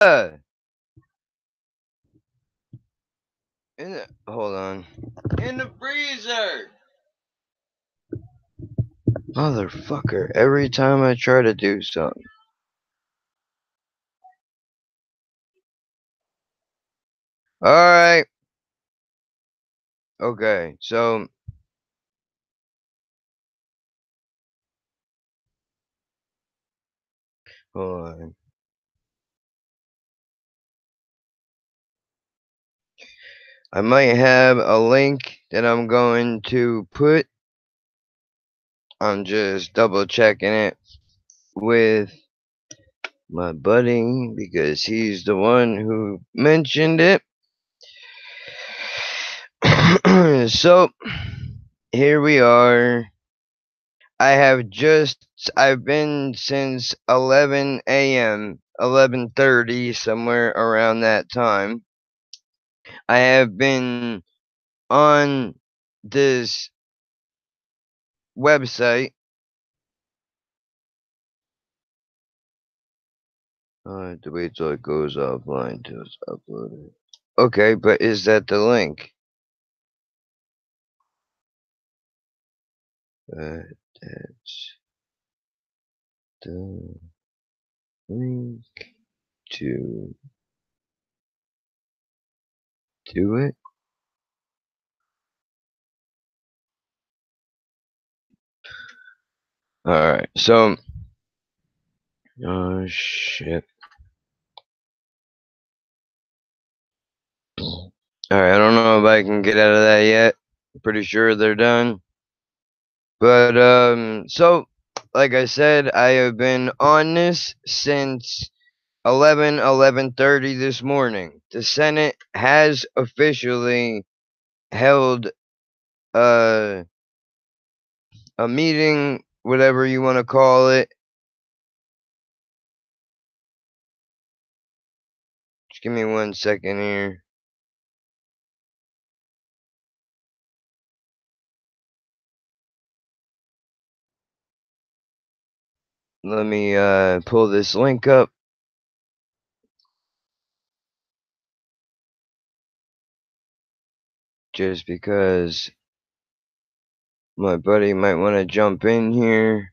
Uh, hold on. In the freezer! Motherfucker, every time I try to do something. Alright. Okay, so hold on. I might have a link that I'm going to put. I'm just double checking it with my buddy because he's the one who mentioned it. So here we are. I've been since 11 a.m., 11:30, somewhere around that time. I have been on this website. I have to wait till it goes offline till it's uploaded. Okay, but is that the link? That's the link to do it. Alright, so. Oh, shit. Alright, I don't know if I can get out of that yet. Pretty sure they're done. But, so, like I said, I have been on this since 11:30 this morning. The Senate has officially held uh, a meeting, whatever you want to call it. Just give me 1 second here. Let me pull this link up. Just because my buddy might want to jump in here.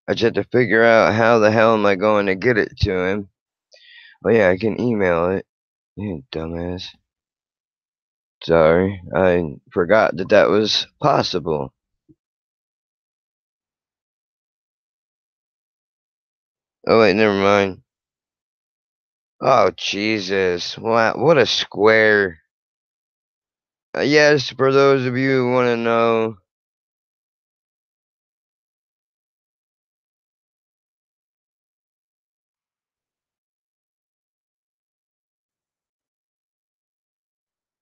I just have to figure out how the hell am I going to get it to him. Oh yeah, I can email it. You dumbass. Sorry, I forgot that that was possible. Oh wait, never mind. Oh Jesus! What a square. Yes, for those of you who want to know,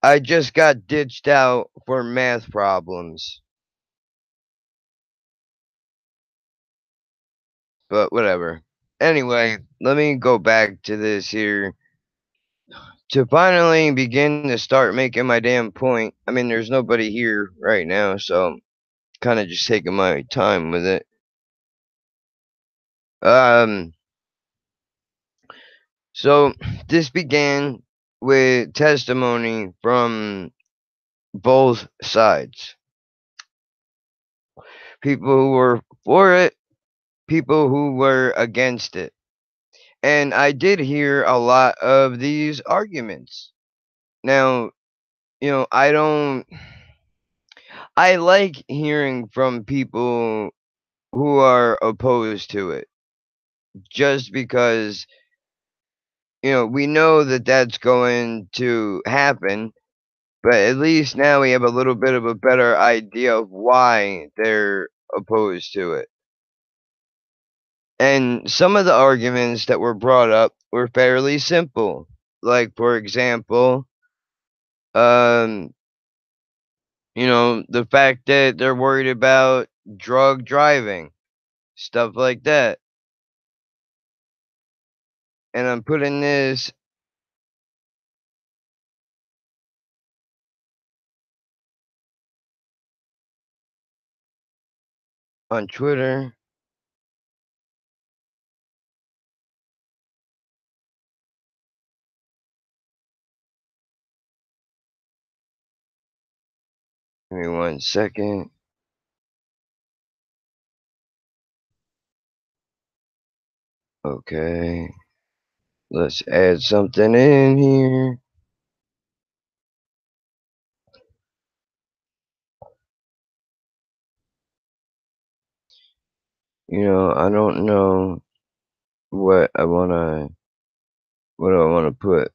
I just got ditched out for math problems. But whatever. Anyway, let me go back to this here. To finally begin to start making my damn point. I mean, there's nobody here right now, so I'm kind of just taking my time with it. Um, so this began with testimony from both sides. People who were for it, people who were against it. And I did hear a lot of these arguments. Now, I like hearing from people who are opposed to it just because, we know that that's going to happen, but at least now we have a little bit of a better idea of why they're opposed to it. And some of the arguments that were brought up were fairly simple. Like, for example, um, the fact that they're worried about drug driving, stuff like that. And I'm putting this on Twitter. Give me 1 second. Okay. Let's add something in here. I don't know what I wanna put,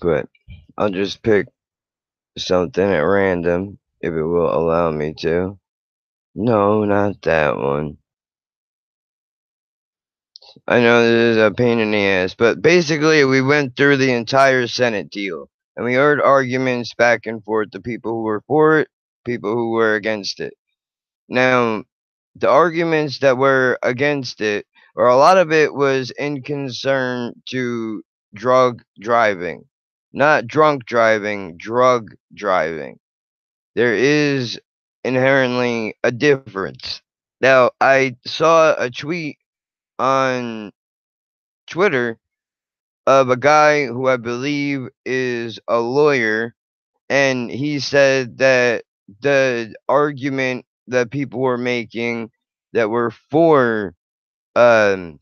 but I'll just pick something at random if it will allow me to. No, not that one. I know this is a pain in the ass, but basically we went through the entire Senate deal and we heard arguments back and forth, the people who were for it, people who were against it. Now, the arguments that were against it, or a lot of it was in concern to drug driving. Not drunk driving, drug driving. There is inherently a difference. Now, I saw a tweet on Twitter of a guy who I believe is a lawyer, and he said that the argument that people were making that were for um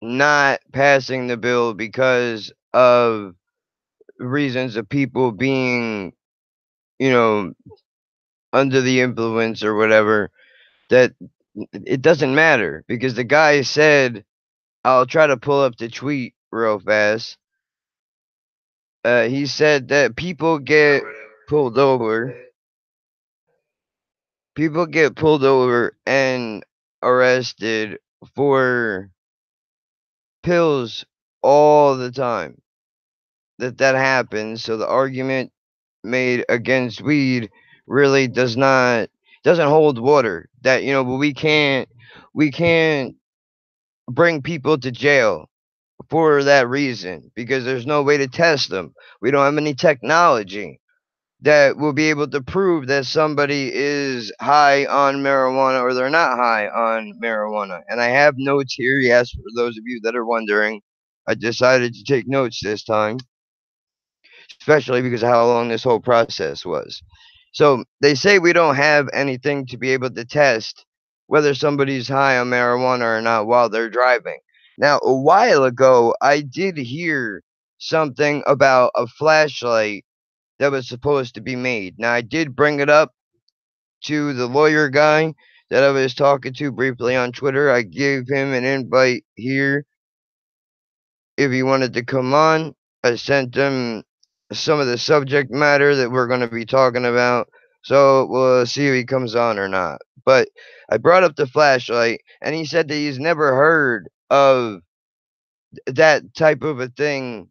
not passing the bill because of reasons of people being, you know, under the influence or whatever, that it doesn't matter because the guy said, I'll try to pull up the tweet real fast. He said that pulled over, people get pulled over and arrested for pills all the time. That happens. So the argument made against weed really doesn't hold water. That but we can't bring people to jail for that reason because there's no way to test them. We don't have any technology that will be able to prove that somebody is high on marijuana or they're not high on marijuana. And I have notes here, yes, for those of you that are wondering. I decided to take notes this time, especially because of how long this whole process was. So they say we don't have anything to be able to test whether somebody's high on marijuana or not while they're driving. Now, a while ago, I did hear something about a flashlight that was supposed to be made. Now, I did bring it up to the lawyer guy that I was talking to briefly on Twitter. I gave him an invite here if he wanted to come on. I sent him some of the subject matter that we're going to be talking about. So we'll see if he comes on or not. But I brought up the flashlight, and he said that he's never heard of that type of a thing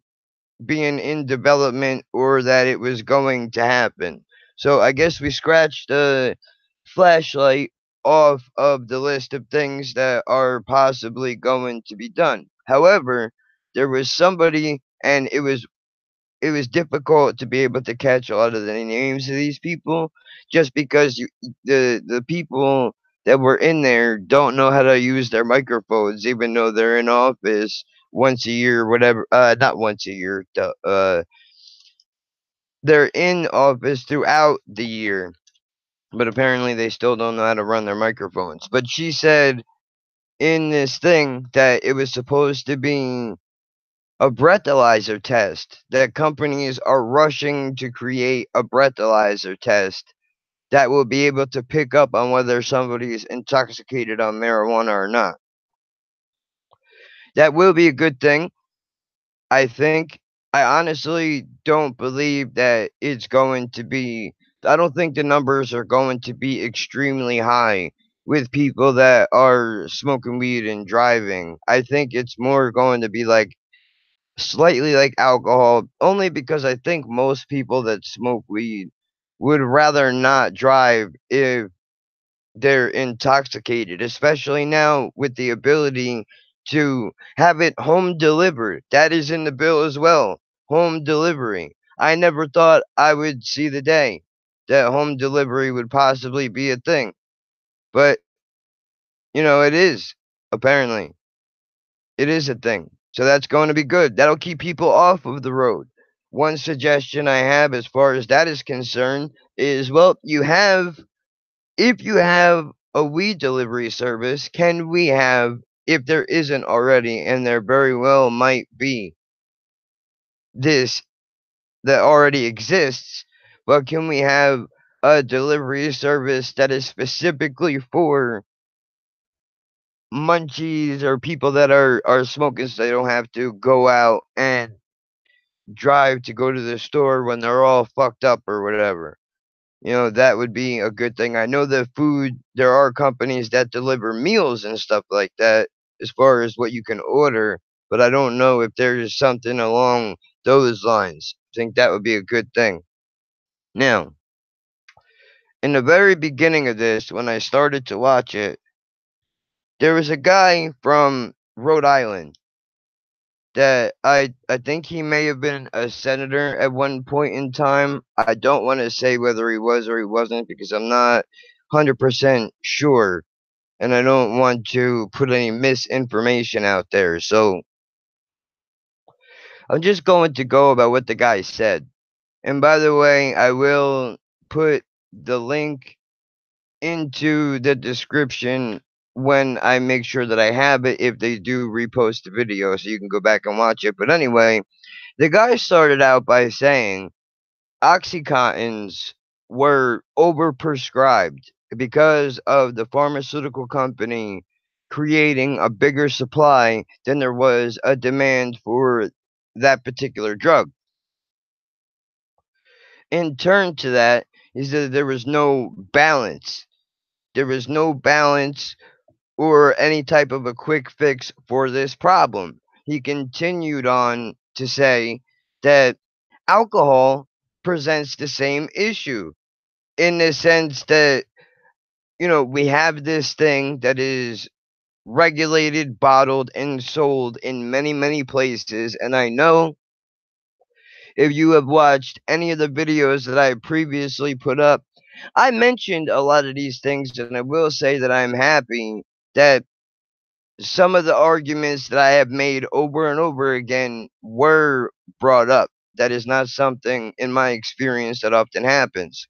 being in development or that it was going to happen. So I guess we scratched the flashlight off of the list of things that are possibly going to be done. However, there was somebody, and it was difficult to be able to catch a lot of the names of these people just because the people that were in there don't know how to use their microphones even though they're in office once a year, whatever. Not once a year, they're in office throughout the year, but apparently they still don't know how to run their microphones. But she said in this thing that it was supposed to be a breathalyzer test, that companies are rushing to create a breathalyzer test that will be able to pick up on whether somebody is intoxicated on marijuana or not. That will be a good thing, I think. I honestly don't believe that it's going to be, I don't think the numbers are going to be extremely high with people that are smoking weed and driving. I think it's more going to be like slightly like alcohol, only because I think most people that smoke weed would rather not drive if they're intoxicated, especially now with the ability to have it home delivered. That is in the bill as well. Home delivery. I never thought I would see the day that home delivery would possibly be a thing. But, it is. Apparently, it is a thing. So that's going to be good. That'll keep people off of the road. One suggestion I have as far as that is concerned is, well, if you have a weed delivery service, can we have, if there isn't already, and there very well might be this that already exists, but can we have a delivery service that is specifically for munchies or people that are smoking so they don't have to go out and drive to go to the store when they're all fucked up or whatever. That would be a good thing. I know that there are companies that deliver meals and stuff like that as far as what you can order, but I don't know if there's something along those lines. I think that would be a good thing. Now, in the very beginning of this, when I started to watch it, there was a guy from Rhode Island that I think he may have been a senator at one point in time. I don't want to say whether he was or he wasn't because I'm not 100% sure, and I don't want to put any misinformation out there. So I'm just going to go about what the guy said. And by the way, I will put the link into the description when I make sure that I have it if they do repost the video so you can go back and watch it. But anyway, the guy started out by saying Oxycontins were overprescribed because of the pharmaceutical company creating a bigger supply than there was a demand for that particular drug. In turn to that, he said there was no balance. There was no balance or any type of a quick fix for this problem. He continued on to say that alcohol presents the same issue in the sense that, we have this thing that is regulated, bottled, and sold in many, many places. And I know if you have watched any of the videos that I previously put up, I mentioned a lot of these things, and I will say that I'm happy that some of the arguments that I have made over and over again were brought up. That is not something in my experience that often happens.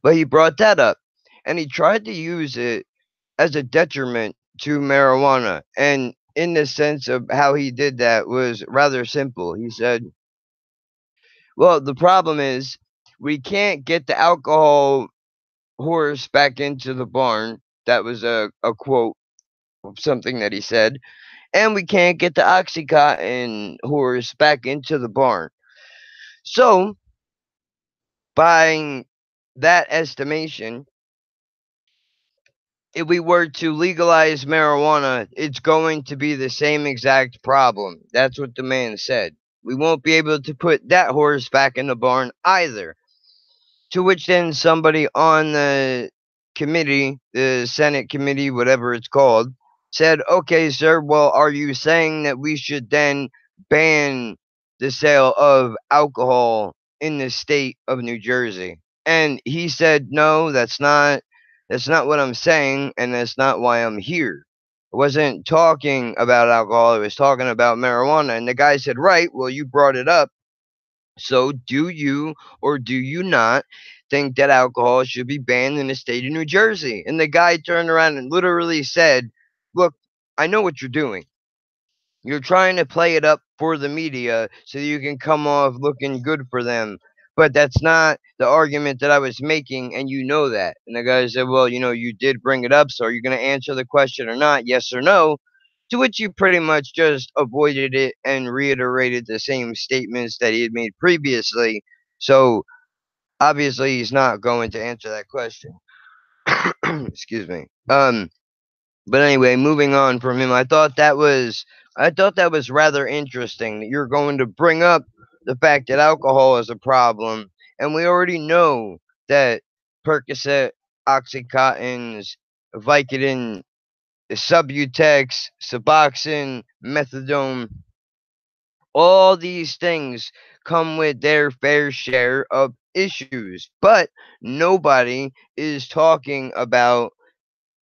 But he brought that up and he tried to use it as a detriment to marijuana. And in the sense of how he did that was rather simple. He said, well, the problem is we can't get the alcohol horse back into the barn. That was a quote of something that he said. And we can't get the Oxycontin horse back into the barn. So, by that estimation, if we were to legalize marijuana, it's going to be the same exact problem. That's what the man said. We won't be able to put that horse back in the barn either. To which then somebody on the committee, the Senate committee, whatever it's called, said, okay, sir, well, are you saying that we should then ban the sale of alcohol in the state of New Jersey? And he said, no, that's not what I'm saying, and that's not why I'm here. I wasn't talking about alcohol, I was talking about marijuana. And the guy said, right, well, you brought it up. So, do you or do you not think that alcohol should be banned in the state of New Jersey? And the guy turned around and literally said, look, I know what you're doing. You're trying to play it up for the media so you can come off looking good for them. But that's not the argument that I was making, and you know that. And the guy said, well, you did bring it up, so are you going to answer the question or not? Yes or no? To which he pretty much just avoided it and reiterated the same statements that he had made previously. So obviously he's not going to answer that question. Excuse me. But anyway, moving on from him, I thought that was rather interesting that you're going to bring up the fact that alcohol is a problem, and we already know that Percocet, Oxycontins, Vicodin, Subutex, Suboxone, Methadone, all these things come with their fair share of issues, but nobody is talking about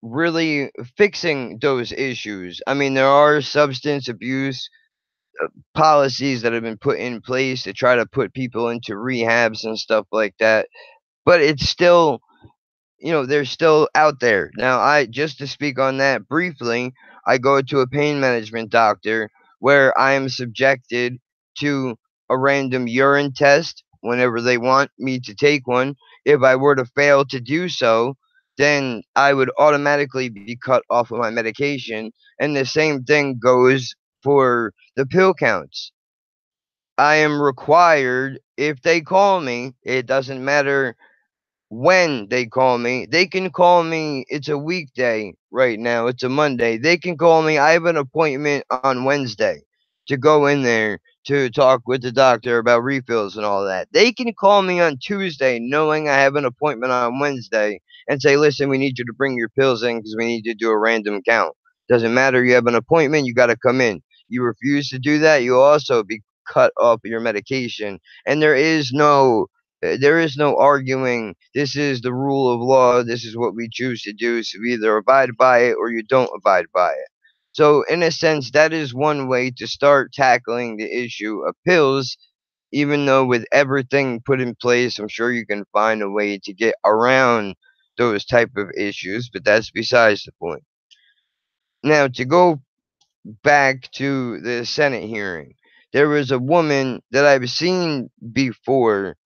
really fixing those issues. I mean, there are substance abuse policies that have been put in place to try to put people into rehabs and stuff like that, but it's still, they're still out there. Now, I just to speak on that briefly, I go to a pain management doctor where I am subjected to a random urine test whenever they want me to take one. If I were to fail to do so, then I would automatically be cut off of my medication. And the same thing goes for the pill counts. I am required, if they call me, it doesn't matter when they call me. They can call me. It's a weekday right now. It's a Monday. They can call me. I have an appointment on Wednesday to go in there to talk with the doctor about refills and all that. They can call me on Tuesday knowing I have an appointment on Wednesday and say, listen, we need you to bring your pills in because we need to do a random count. Doesn't matter. You have an appointment. You got to come in. You refuse to do that, you'll also be cut off your medication. And there is no arguing. This is the rule of law. This is what we choose to do. So we either abide by it or you don't abide by it. So, in a sense, that is one way to start tackling the issue of pills. Even though with everything put in place, I'm sure you can find a way to get around those type of issues, but that's besides the point. Now, to go back to the Senate hearing, there was a woman that I've seen before,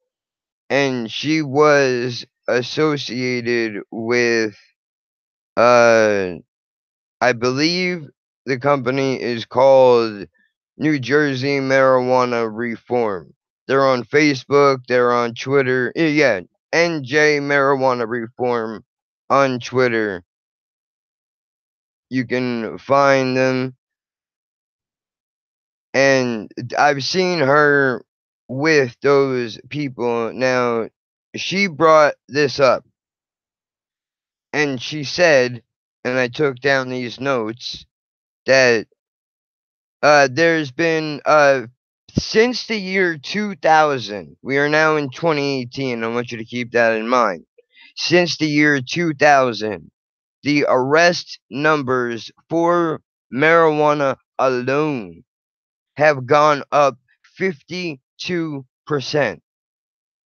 and she was associated with uh I believe the company is called New Jersey Marijuana Reform. They're on Facebook, they're on Twitter. Yeah, NJ Marijuana Reform on Twitter. You can find them, and I've seen her with those people. Now, she brought this up and she said, and I took down these notes, that there's been since the year 2000, we are now in 2018. I want you to keep that in mind. Since the year 2000, the arrest numbers for marijuana alone have gone up 52%. I'm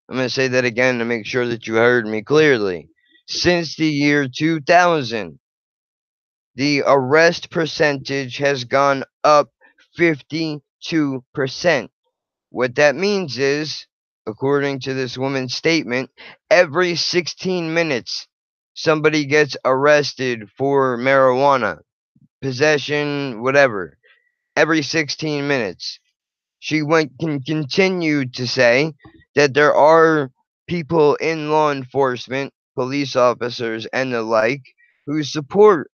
going to say that again to make sure that you heard me clearly. Since the year 2000, the arrest percentage has gone up 52%. What that means is, according to this woman's statement, every 16 minutes somebody gets arrested for marijuana, possession, whatever. Every 16 minutes. She can continue to say that there are people in law enforcement, police officers, and the like, who support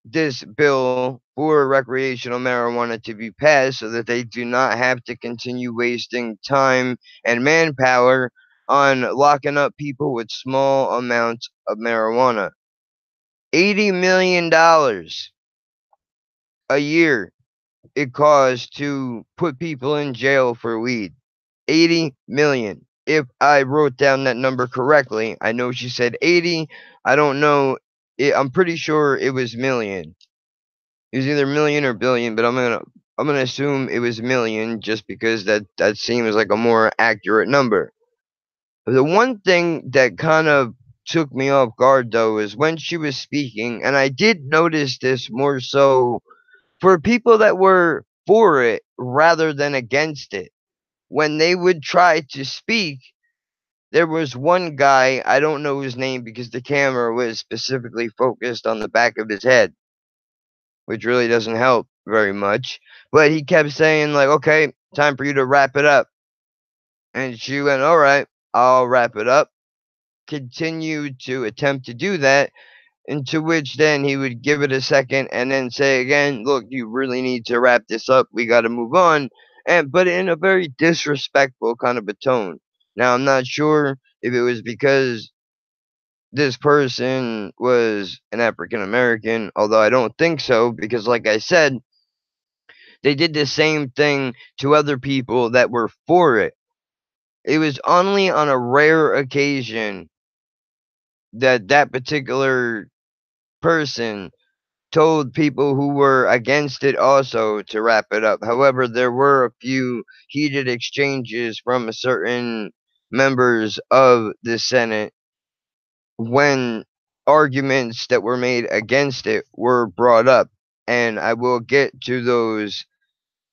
this bill for recreational marijuana to be passed so that they do not have to continue wasting time and manpower on locking up people with small amounts of marijuana. $80 million a year it costs to put people in jail for weed. 80 million. If I wrote down that number correctly, I know she said 80. I don't know. I'm pretty sure it was million. It was either million or billion, but I'm gonna assume it was million just because that seems like a more accurate number. The one thing that kind of took me off guard though is when she was speaking, and I did notice this more so for people that were for it rather than against it. When they would try to speak, there was one guy, I don't know his name because the camera was specifically focused on the back of his head, which really doesn't help very much. But he kept saying, like, okay, time for you to wrap it up. And she went, all right, I'll wrap it up. Continued to attempt to do that, into which then he would give it a second and then say again, look, you really need to wrap this up. We got to move on. And but in a very disrespectful kind of a tone. Now, I'm not sure if it was because this person was an African American, although I don't think so, because like I said, they did the same thing to other people that were for it. It was only on a rare occasion that particular person told people who were against it also to wrap it up. However, there were a few heated exchanges from certain members of the Senate when arguments that were made against it were brought up. And I will get to those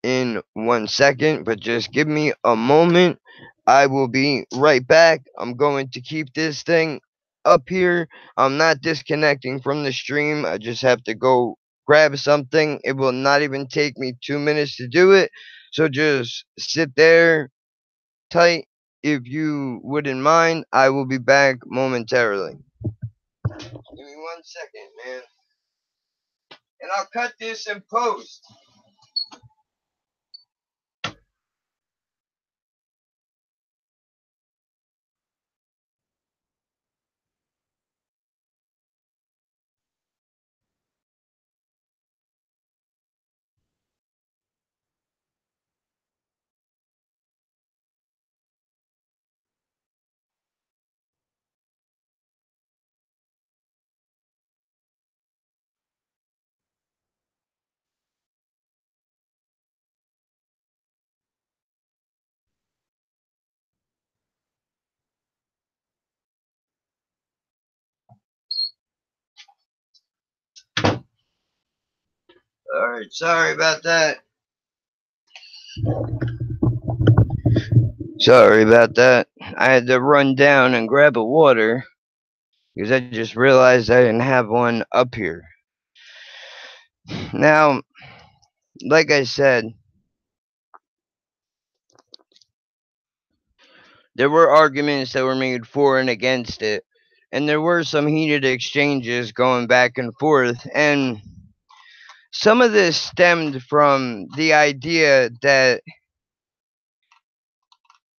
in 1 second, but just give me a moment. I will be right back. I'm going to keep this thing up here. I'm not disconnecting from the stream. I just have to go grab something. It will not even take me 2 minutes to do it. So just sit there tight. If you wouldn't mind, I will be back momentarily. Give me 1 second, man. And I'll cut this in post. Alright, sorry about that. Sorry about that. I had to run down and grab a water because I just realized I didn't have one up here. Now, like I said, there were arguments that were made for and against it, and there were some heated exchanges going back and forth, and some of this stemmed from the idea that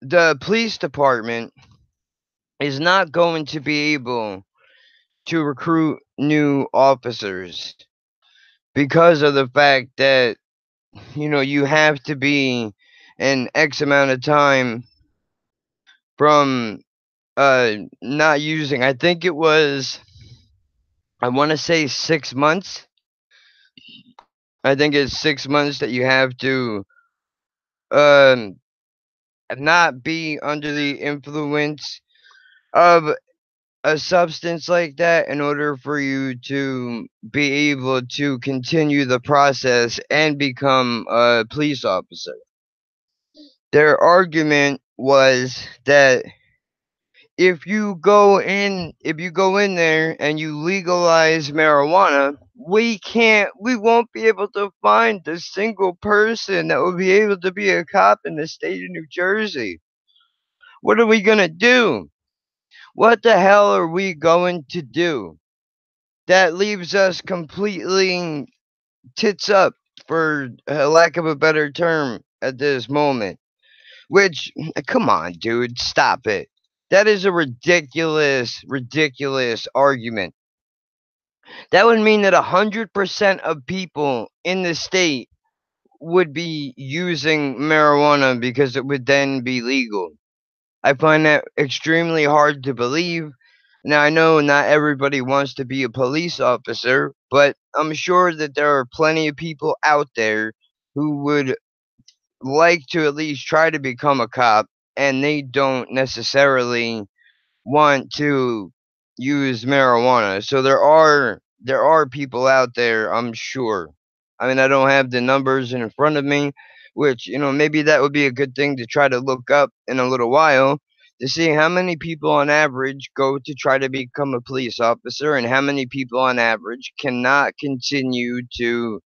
the police department is not going to be able to recruit new officers because of the fact that you have to be an X amount of time from not using. I think it was, I want to say 6 months. I think it's 6 months that you have to um not be under the influence of a substance like that in order for you to be able to continue the process and become a police officer. Their argument was that if you go in there and you legalize marijuana, we won't be able to find a single person that will be able to be a cop in the state of New Jersey. What are we going to do? What the hell are we going to do? That leaves us completely tits up, for a lack of a better term, at this moment. Which, come on, dude, stop it. That is a ridiculous, ridiculous argument. That would mean that 100% of people in the state would be using marijuana because it would then be legal. I find that extremely hard to believe. Now, I know not everybody wants to be a police officer, but I'm sure that there are plenty of people out there who would like to at least try to become a cop, and they don't necessarily want to use marijuana. So there are people out there, I'm sure. I mean, I don't have the numbers in front of me, which, maybe that would be a good thing to try to look up in a little while to see how many people on average go to try to become a police officer and how many people on average cannot continue to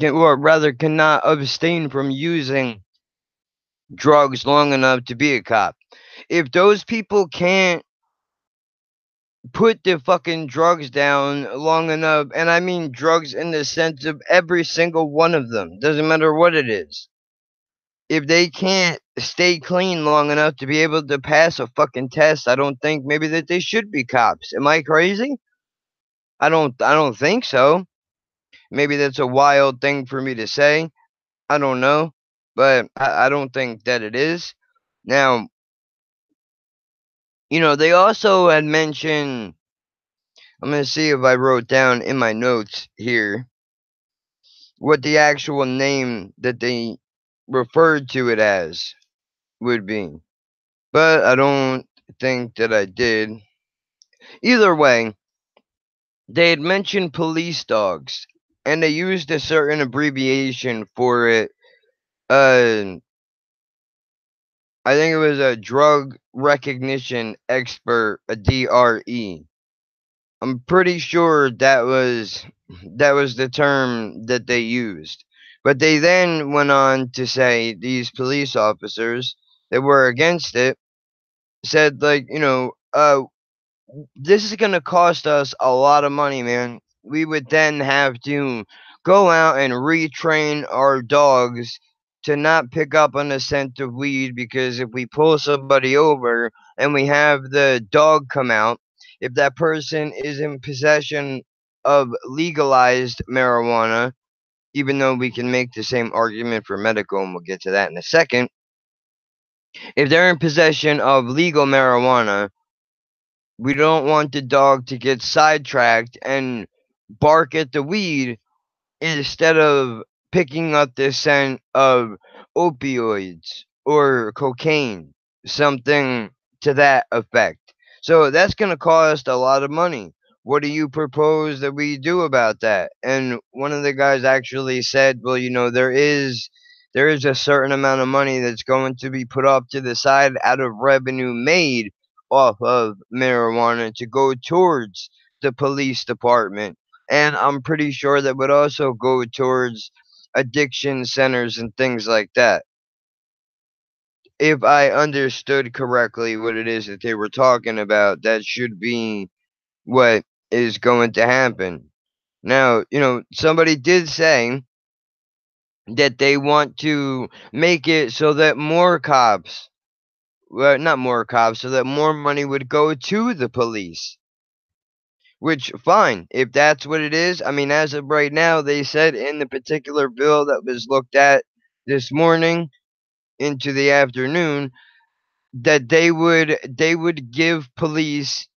or rather cannot abstain from using drugs long enough to be a cop. If those people can't put the fucking drugs down long enough, and I mean drugs in the sense of every single one of them, doesn't matter what it is. If they can't stay clean long enough to be able to pass a fucking test, I don't think maybe that they should be cops. Am I crazy? I don't think so. Maybe that's a wild thing for me to say. I don't know. But I don't think that it is. Now, They also had mentioned. I'm gonna see if I wrote down in my notes here what the actual name that they referred to it as would be. But I don't think that I did. Either way, they had mentioned police dogs, and they used a certain abbreviation for it. Uh, I think it was a drug recognition expert, a DRE. I'm pretty sure that was the term that they used. But they then went on to say these police officers that were against it said like, this is going to cost us a lot of money, man. We would then have to go out and retrain our dogs to not pick up on the scent of weed, because if we pull somebody over and we have the dog come out, if that person is in possession of legalized marijuana, even though we can make the same argument for medical, and we'll get to that in a second, if they're in possession of legal marijuana, we don't want the dog to get sidetracked and bark at the weed instead of picking up the scent of opioids or cocaine, something to that effect. So that's going to cost a lot of money. What do you propose that we do about that? And one of the guys actually said, well, there is a certain amount of money that's going to be put off to the side out of revenue made off of marijuana to go towards the police department, and I'm pretty sure that would also go towards addiction centers and things like that. If I understood correctly what it is that they were talking about, that should be what is going to happen. Now, somebody did say that they want to make it so that more cops, well, not more cops, so that more money would go to the police. Which, fine, if that's what it is. I mean, as of right now, they said in the particular bill that was looked at this morning into the afternoon that they would give police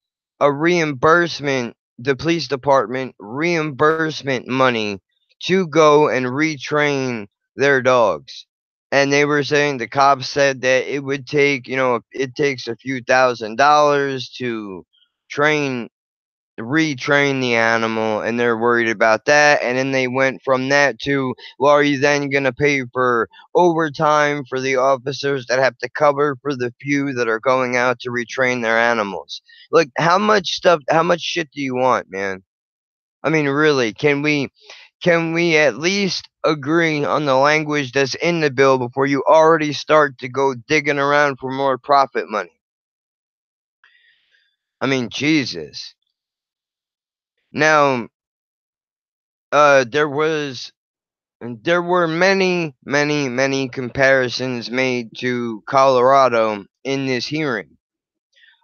a reimbursement, the police department reimbursement money to go and retrain their dogs. And they were saying, the cops said that it would take, it takes a few $1,000s to train retrain the animal, and they're worried about that. And then they went from that to, well, are you then going to pay for overtime for the officers that have to cover for the few that are going out to retrain their animals? Like, how much shit do you want, man? I mean, really, can we at least agree on the language that's in the bill before you already start to go digging around for more profit money? I mean, Jesus. Now, there was there were many, many, many comparisons made to Colorado in this hearing.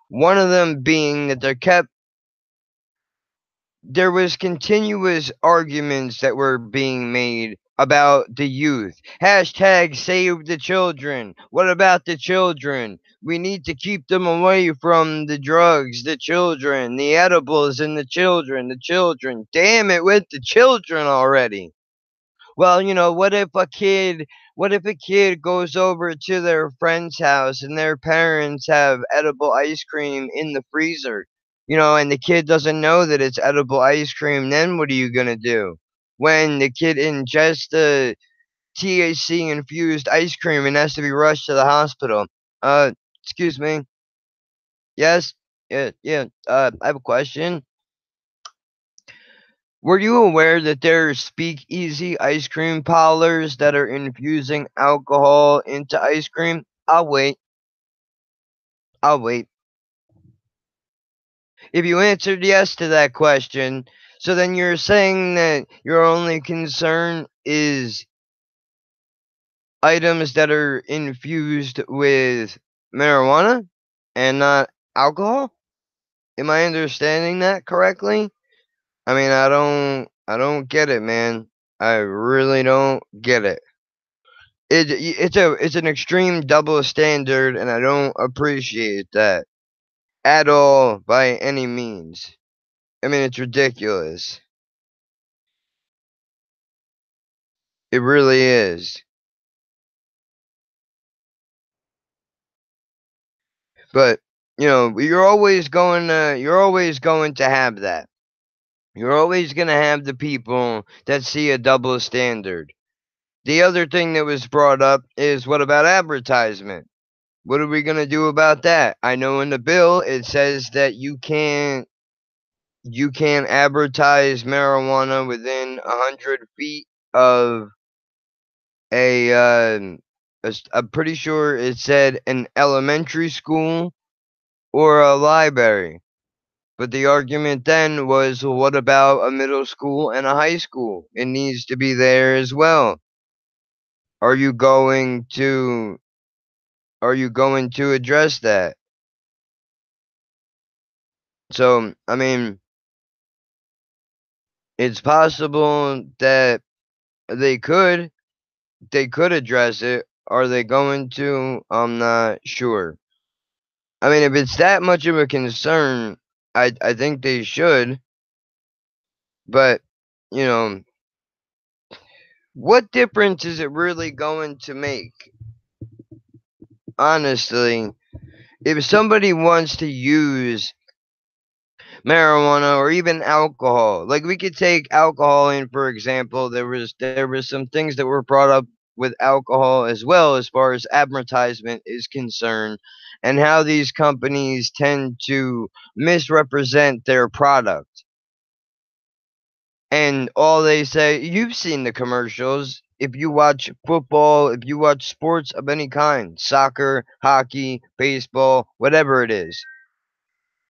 One of them being that there was continuous arguments that were being made about the youth. Hashtag save the children. What about the children? We need to keep them away from the drugs, the children, the edibles, and the children, the children. Damn it with the children already. Well, what if a kid goes over to their friend's house and their parents have edible ice cream in the freezer, and the kid doesn't know that it's edible ice cream, then what are you going to do? When the kid ingests the THC infused ice cream and has to be rushed to the hospital. Excuse me. Yes. Yeah, yeah. I have a question. Were you aware that there are speakeasy ice cream parlors that are infusing alcohol into ice cream? I'll wait. I'll wait. If you answered yes to that question, so then you're saying that your only concern is items that are infused with marijuana and not alcohol? Am I understanding that correctly? I mean, I don't get it, man. I really don't get it. It's an extreme double standard, and I don't appreciate that. at all by any means. I mean, it's ridiculous. It really is. But, you're always going to have that. You're always going to have the people that see a double standard. The other thing that was brought up is, what about advertisement? What are we going to do about that? I know in the bill it says that you can't advertise marijuana within 100 feet of a I'm pretty sure it said an elementary school or a library. But the argument then was, well, what about a middle school and a high school? It needs to be there as well. Are you going to address that? So, I mean, it's possible that they could address it. Are they going to? I'm not sure. I mean, if it's that much of a concern, I think they should. But, you know, what difference is it really going to make? Honestly, if somebody wants to use marijuana or even alcohol, like we could take alcohol in for example, there was some things that were brought up with alcohol as well as far as advertisement is concerned, and how these companies tend to misrepresent their product. And all they say, you've seen the commercials. If you watch football, if you watch sports of any kind, soccer, hockey, baseball, whatever it is,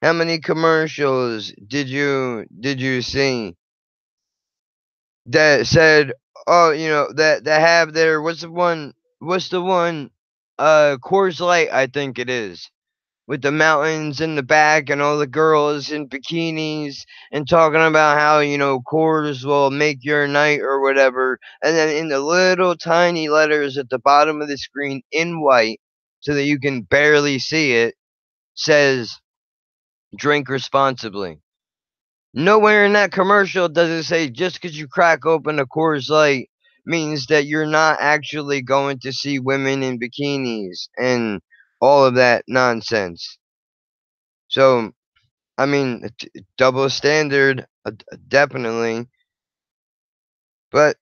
how many commercials did you see that said, oh, that have their, what's the one, Coors Light, I think it is, with the mountains in the back and all the girls in bikinis and talking about how, Coors will make your night or whatever. And then in the little tiny letters at the bottom of the screen in white, so that you can barely see it, says, drink responsibly. Nowhere in that commercial does it say just because you crack open a Coors Light means that you're not actually going to see women in bikinis and all of that nonsense. So, I mean, double standard, definitely, but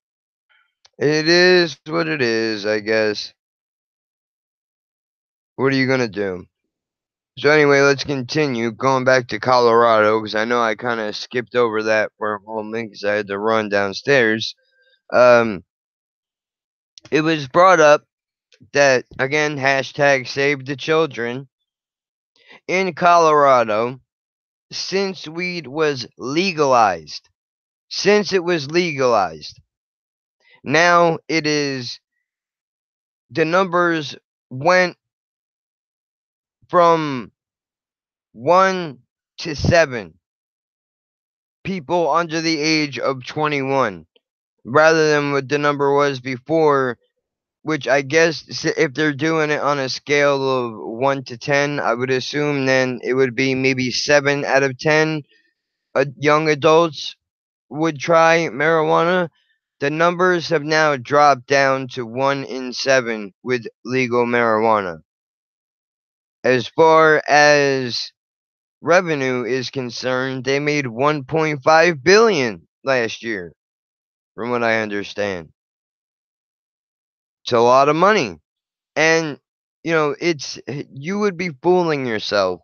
it is what it is, I guess. What are you gonna do? So anyway, let's continue going back to Colorado because I know I kind of skipped over that for a moment because I had to run downstairs. Um, it was brought up that again, hashtag save the children in Colorado, since weed was legalized. Since it was legalized, now it is, the numbers went from 1 to 7 people under the age of 21, rather than what the number was before, which I guess if they're doing it on a scale of 1 to 10, I would assume then it would be maybe 7 out of 10 young adults would try marijuana. The numbers have now dropped down to 1 in 7 with legal marijuana. As far as revenue is concerned, they made 1.5 billion last year, from what I understand. It's a lot of money. And it's, you would be fooling yourself.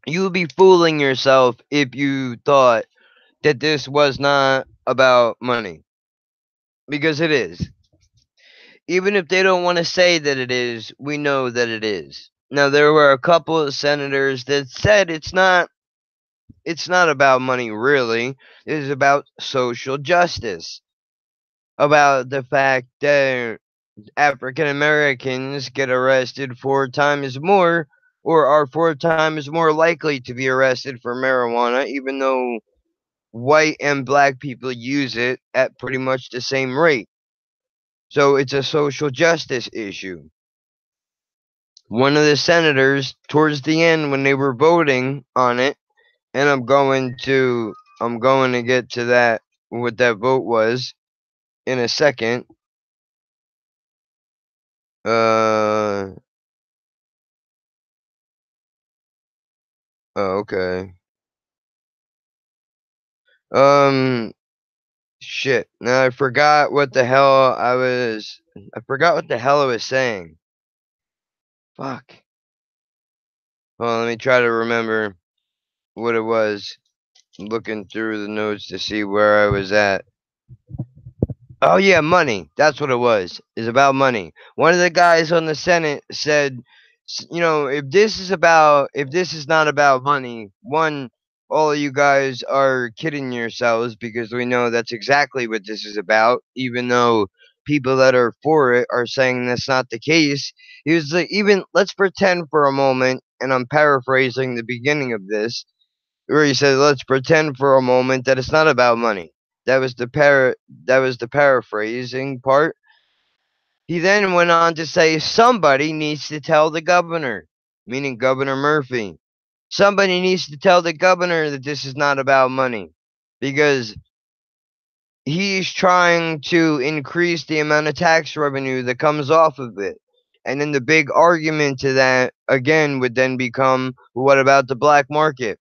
You would be fooling yourself if you thought that this was not about money, because it is. Even if they don't want to say that it is, we know that it is. Now there were a couple of senators that said it's not about money really. It is about social justice. About the fact that African Americans get arrested 4 times more, or are 4 times more likely to be arrested for marijuana, even though white and black people use it at pretty much the same rate. So it's a social justice issue. one of the senators towards the end when they were voting on it, and I'm going to get to that what that vote was in a second. Uh okay. Um Shit. Now I forgot what the hell I forgot what the hell I was saying. Fuck. Well, let me try to remember what it was. Looking through the notes to see where I was at. Oh yeah, money. That's what it was. Is about money. One of the guys on the Senate said, if this is not about money, one, all of you guys are kidding yourselves because we know that's exactly what this is about. Even though people that are for it are saying that's not the case. He was like, even let's pretend for a moment, and I'm paraphrasing the beginning of this where he said, "Let's pretend for a moment that it's not about money." That was the paraphrasing part. He then went on to say, "Somebody needs to tell the governor," meaning Governor Murphy. Somebody needs to tell the governor that this is not about money because he's trying to increase the amount of tax revenue that comes off of it. And then the big argument to that again would then become, what about the black market?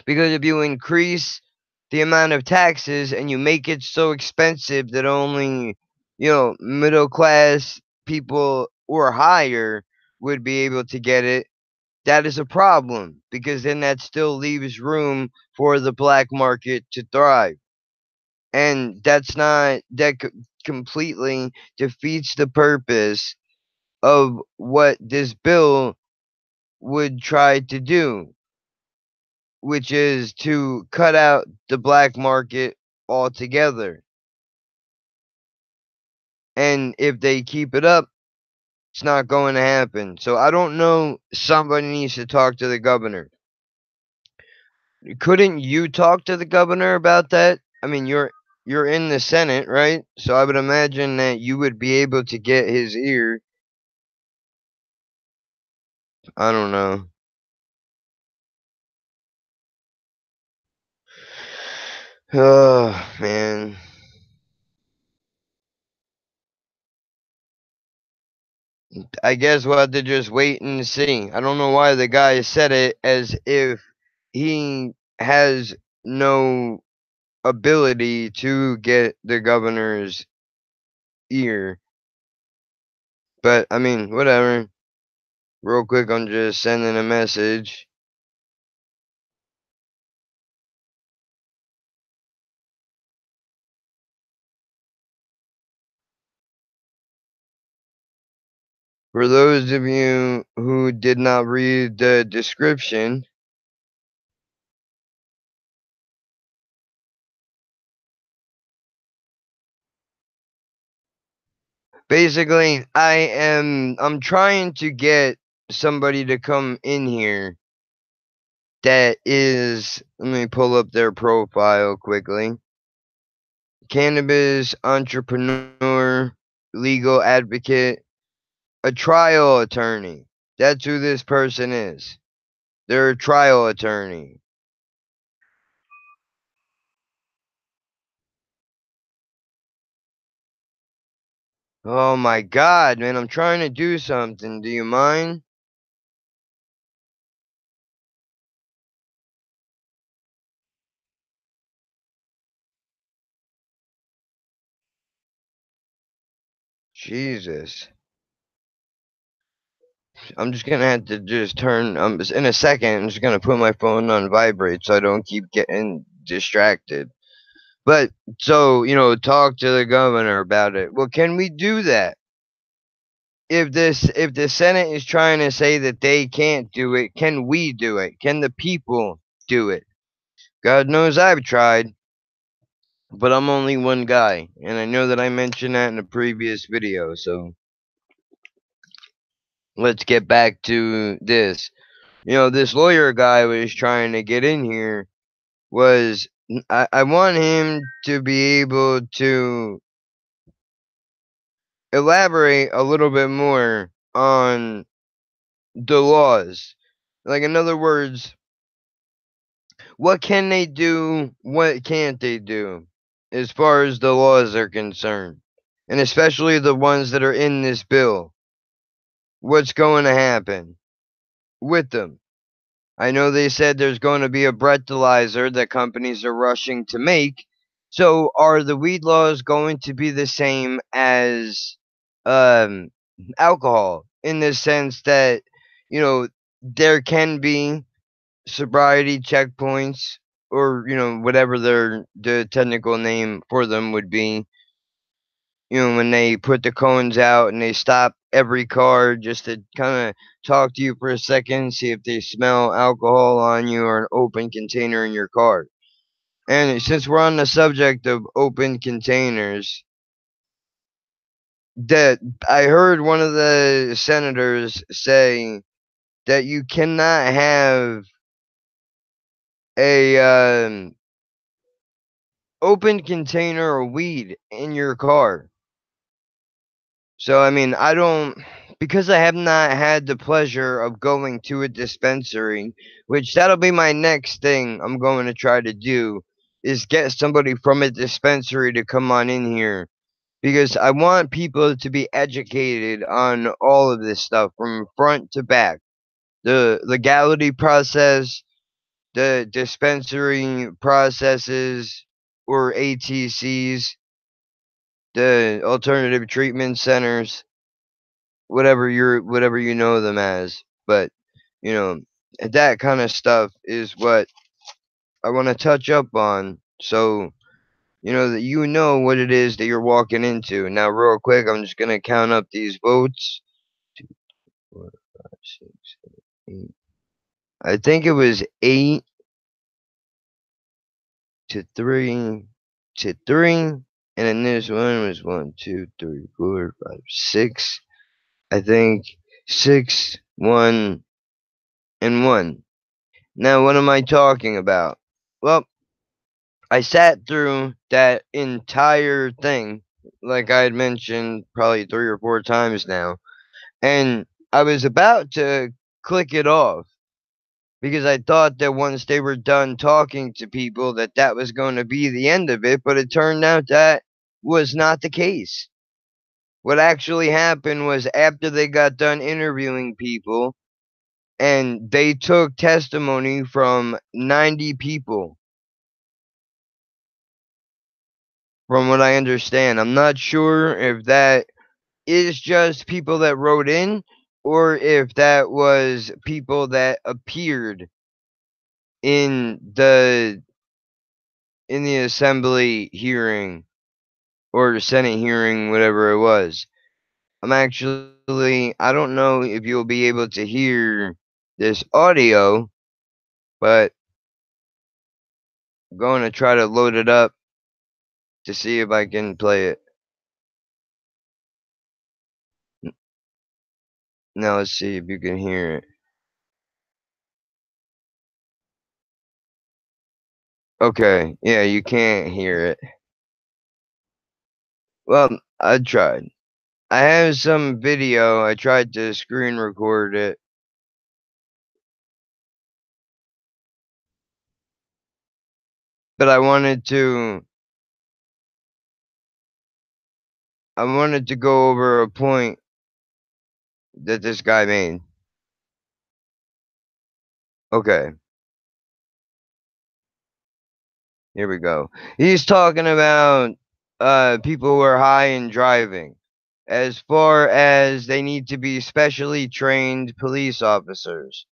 Because if you increase the amount of taxes and you make it so expensive that only, middle class people or higher would be able to get it, that is a problem because then that still leaves room for the black market to thrive. And completely defeats the purpose of what this bill would try to do, which is to cut out the black market altogether. And if they keep it up, it's not going to happen. So I don't know. Somebody needs to talk to the governor. Couldn't you talk to the governor about that? I mean, you're in the Senate, right? So I would imagine that you would be able to get his ear. I don't know. Oh man. I guess we'll have to just wait and see. I don't know why the guy said it as if he has no ability to get the governor's ear. But I mean, whatever. Real quick, I'm just sending a message. For those of you who did not read the description, basically, I'm trying to get somebody to come in here that is, let me pull up their profile quickly. Cannabis entrepreneur, legal advocate, a trial attorney. That's who this person is. They're a trial attorney. Oh my god, man, I'm trying to do something. Do you mind? Jesus. I'm just gonna have to just turn in a second, I'm just gonna put my phone on vibrate so I don't keep getting distracted. But so, talk to the governor about it. Well, can we do that? If the Senate is trying to say that they can't do it, can we do it? Can the people do it? God knows I've tried, but I'm only one guy, and I know that I mentioned that in a previous video. So let's get back to this. This lawyer guy was trying to get in here. I want him to be able to elaborate a little bit more on the laws. Like, in other words, what can they do? What can't they do as far as the laws are concerned? And especially the ones that are in this bill. What's going to happen with them? I know they said there's going to be a breathalyzer that companies are rushing to make. So are the weed laws going to be the same as um, alcohol in the sense that, there can be sobriety checkpoints, or whatever the technical name for them would be, when they put the cones out and they stop every car just to kind of talk to you for a second, see if they smell alcohol on you or an open container in your car. And since we're on the subject of open containers, that I heard one of the senators say that you cannot have a open container of weed in your car. So, I mean, I don't, because I have not had the pleasure of going to a dispensary, which that'll be my next thing I'm going to try to do, is get somebody from a dispensary to come on in here. Because I want people to be educated on all of this stuff from front to back. The legality process, the dispensary processes or ATCs, the alternative treatment centers, whatever you know them as. But you know that kind of stuff is what I want to touch up on, so that you know what it is that you're walking into. Now, real quick, I'm just gonna count up these votes. 2, 4, 5, 6, 7, 8. I think it was 8-3 to 3, and then this one was 1, 2, 3, 4, 5, 6. I think 6, 1, and 1. Now, what am I talking about? Well, I sat through that entire thing, like I had mentioned probably 3 or 4 times now, and I was about to click it off because I thought that once they were done talking to people that was going to be the end of it, but it turned out that was not the case. What actually happened was after they got done interviewing people and they took testimony from 90 people. From what I understand, I'm not sure if that is just people that wrote in or if that was people that appeared in the assembly hearing or the Senate hearing, whatever it was. I don't know if you'll be able to hear this audio, but I'm going to try to load it up to see if I can play it. Now let's see if you can hear it. Okay, yeah, you can't hear it. Well, I tried. I have some video. I tried to screen record it, but I wanted to go over a point that this guy made. Okay, here we go. He's talking about people who are high and driving, as far as they need to be specially trained police officers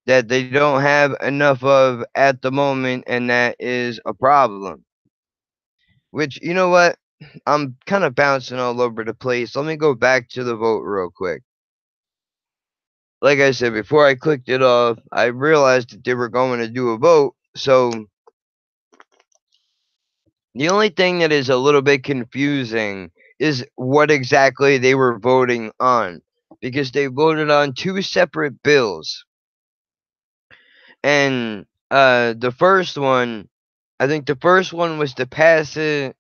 that they don't have enough of at the moment, and that is a problem. Which, you know what? I'm kind of bouncing all over the place. Let me go back to the vote real quick. Like I said, before I clicked it off, I realized that they were going to do a vote. So the only thing that is a little bit confusing is what exactly they were voting on. Because they voted on two separate bills. And the first one, I think the first one was to pass it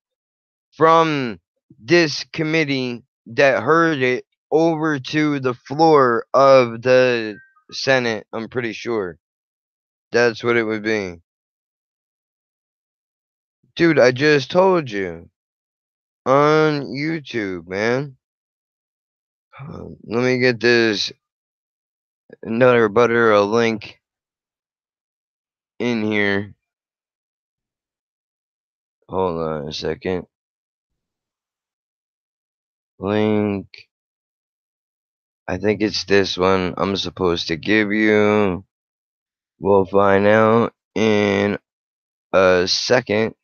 from this committee that heard it over to the floor of the Senate. I'm pretty sure that's what it would be. Dude, I just told you on YouTube, man. Let me get this another butter a link in here. Hold on a second. Link. I think it's this one I'm supposed to give you. We'll find out in a second.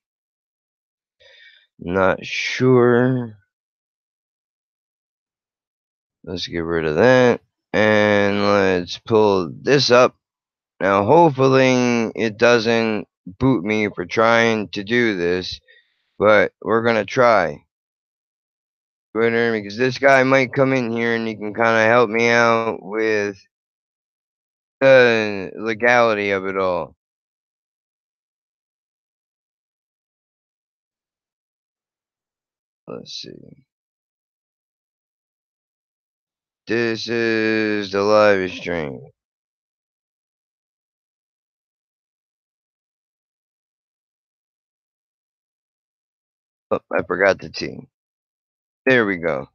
Not sure. Let's get rid of that. And let's pull this up. Now, hopefully, it doesn't boot me for trying to do this, but we're going to try. Twitter, because this guy might come in here and he can kind of help me out with the legality of it all. Let's see. This is the live stream. Oh, I forgot the T. There we go.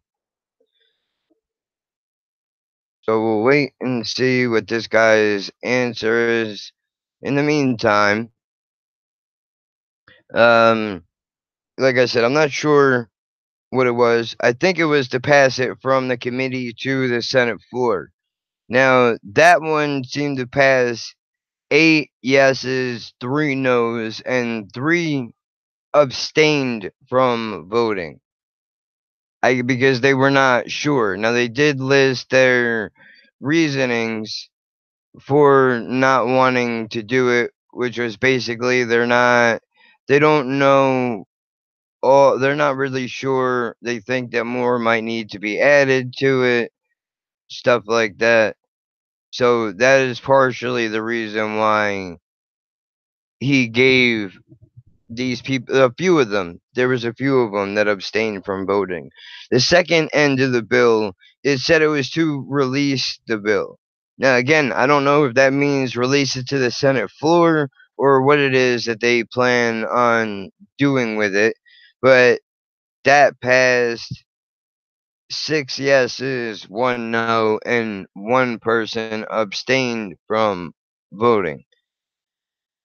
So we'll wait and see what this guy's answer is. In the meantime, um, like I said, I'm not sure what it was. I think it was to pass it from the committee to the Senate floor. Now, that one seemed to pass 8 yeses, 3 nos, and 3 abstained from voting. Because they were not sure. Now, they did list their reasonings for not wanting to do it, which was basically they don't know they're not really sure. They think that more might need to be added to it, stuff like that. So that is partially the reason why he gave these people, a few of them, there was a few of them that abstained from voting. The second end of the bill, it said it was to release the bill. Now, again, I don't know if that means release it to the Senate floor or what it is that they plan on doing with it, but that passed 6 yeses, 1 no, and 1 person abstained from voting.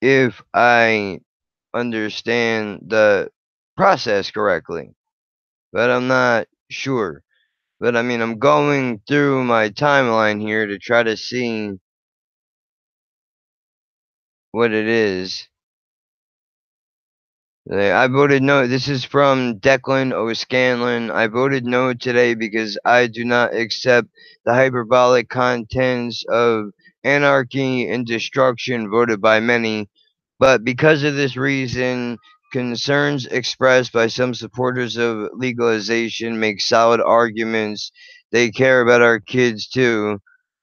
If I understand the process correctly, but I'm not sure. But I mean, I'm going through my timeline here to try to see what it is. I voted no. This is from Declan O'Scanlan. I voted no today because I do not accept the hyperbolic contents of anarchy and destruction voted by many. But because of this reason, concerns expressed by some supporters of legalization make solid arguments. They care about our kids too.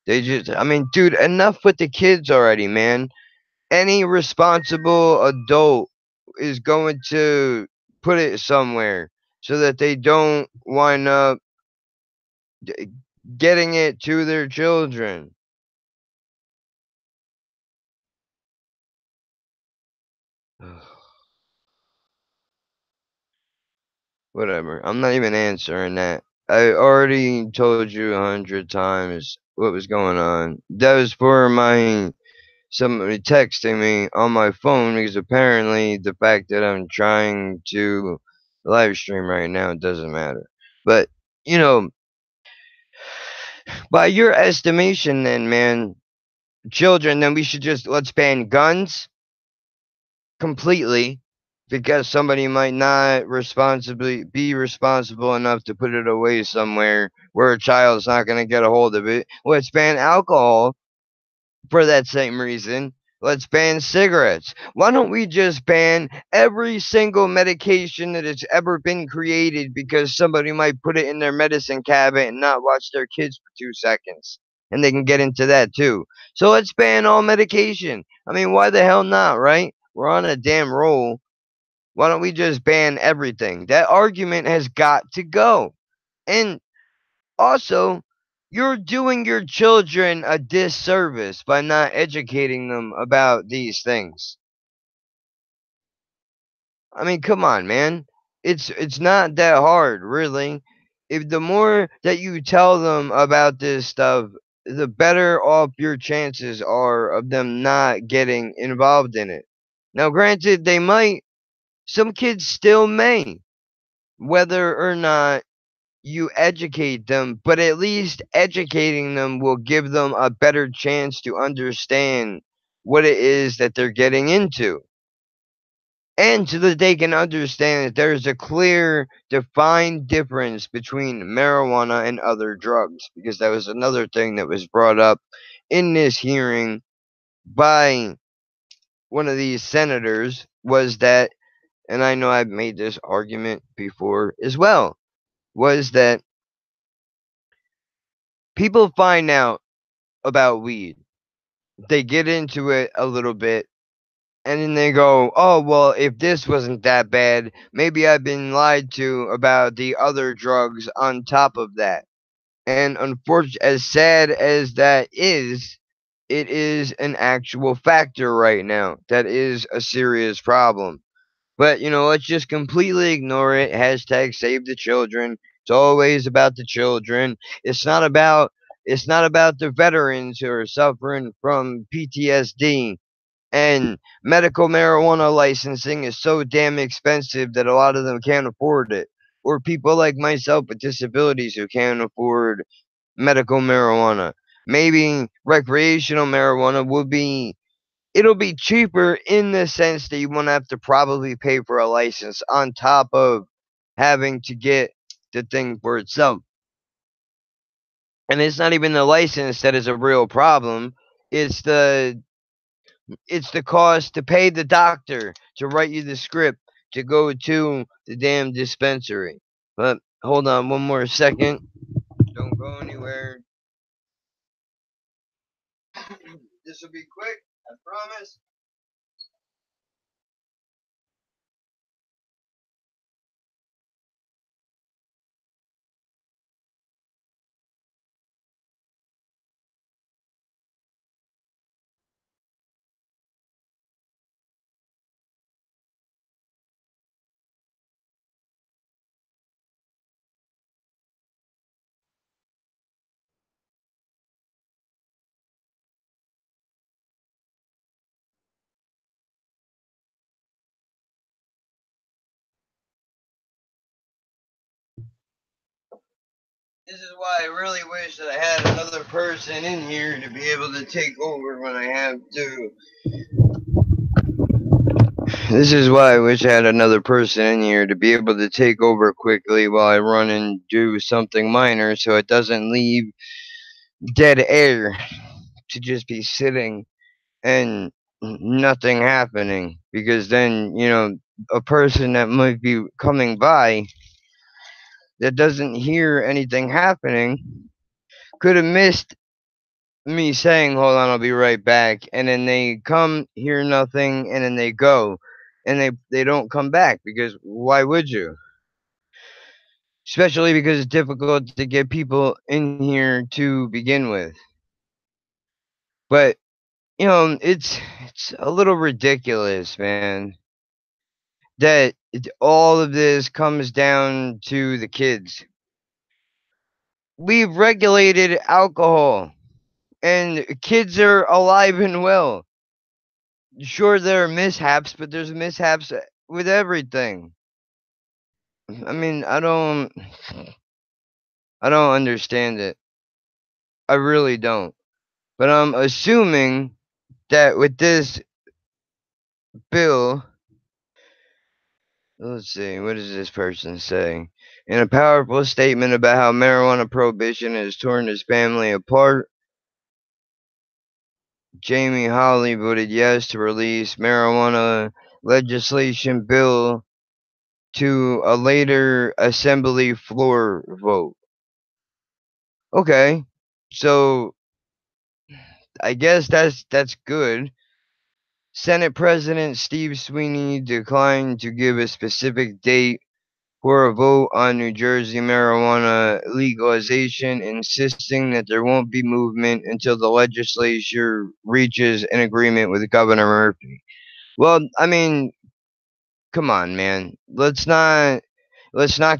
I mean, dude, enough with the kids already, man. Any responsible adult is going to put it somewhere so that they don't wind up getting it to their children. Whatever. I'm not even answering that. I already told you 100 times what was going on. That was for my somebody texting me on my phone because apparently the fact that I'm trying to live stream right now doesn't matter. But you know, by your estimation, then, man, children, then we should just let's ban guns completely because somebody might not responsibly be responsible enough to put it away somewhere where a child's not going to get a hold of it. Let's ban alcohol for that same reason. Let's ban cigarettes. Why don't we just ban every single medication that has ever been created because somebody might put it in their medicine cabinet and not watch their kids for 2 seconds? And they can get into that too. So let's ban all medication. I mean, why the hell not, right? We're on a damn roll. Why don't we just ban everything? That argument has got to go. And Also, you're doing your children a disservice by not educating them about these things. I mean, come on, man. It's not that hard, really. If the more that you tell them about this stuff, the better off your chances are of them not getting involved in it. Now, granted, they might, some kids still may, whether or not you educate them, but at least educating them will give them a better chance to understand what it is that they're getting into. And so that they can understand that there's a clear, defined difference between marijuana and other drugs, because that was another thing that was brought up in this hearing by one of these senators, was that, and I know I've made this argument before as well, was that people find out about weed, they get into it a little bit, and then they go, oh, well, if this wasn't that bad, maybe I've been lied to about the other drugs on top of that. And unfortunately, as sad as that is, it is an actual factor right now. That is a serious problem. But, let's just completely ignore it. Hashtag save the children. It's always about the children. It's not about it's not about the veterans who are suffering from PTSD, and medical marijuana licensing is so damn expensive that a lot of them can't afford it. Or people like myself with disabilities who can't afford medical marijuana. Maybe recreational marijuana it'll be cheaper in the sense that you won't have to probably pay for a license on top of having to get the thing for itself. And it's not even the license that is a real problem. It's the it's the cost to pay the doctor to write you the script to go to the damn dispensary. But hold on one more second. Don't go anywhere. This will be quick, I promise. This is why I really wish that I had another person in here to be able to take over when I have to. This is why I wish I had another person in here to be able to take over quickly while I run and do something minor so it doesn't leave dead air to just be sitting and nothing happening. Because then, a person that might be coming by that doesn't hear anything happening could have missed me saying, hold on, I'll be right back. And then they come, hear nothing, and then they go. And they don't come back because why would you? Especially because it's difficult to get people in here to begin with. But, it's a little ridiculous, man, that all of this comes down to the kids. We've regulated alcohol, and kids are alive and well. Sure, there are mishaps, but there's mishaps with everything. I mean, I don't understand it. I really don't. But I'm assuming that with this bill, let's see, what does this person say? In a powerful statement about how marijuana prohibition has torn his family apart, Jamie Holly voted yes to release marijuana legislation bill to a later assembly floor vote. Okay, so I guess that's good. Senate President Steve Sweeney declined to give a specific date for a vote on New Jersey marijuana legalization, insisting that there won't be movement until the legislature reaches an agreement with Governor Murphy. Well, I mean, come on, man. Let's not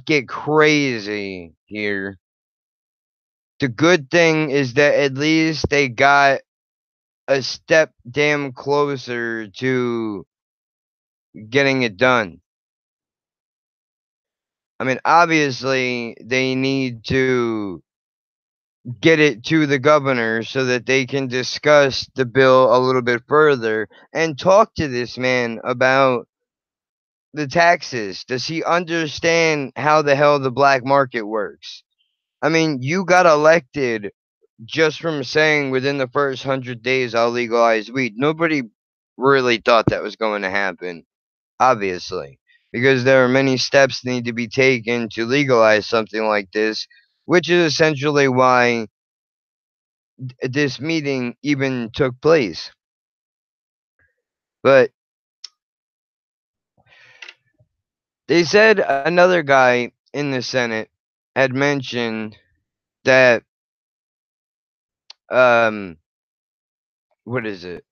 get crazy here. The good thing is that at least they got a step damn closer to getting it done. I mean, obviously, they need to get it to the governor so that they can discuss the bill a little bit further and talk to this man about the taxes. Does he understand how the hell the black market works? I mean, you got elected just from saying within the first 100 days I'll legalize weed. Nobody really thought that was going to happen, obviously, because there are many steps that need to be taken to legalize something like this, which is essentially why this meeting even took place. But they said another guy in the Senate had mentioned that um what is it?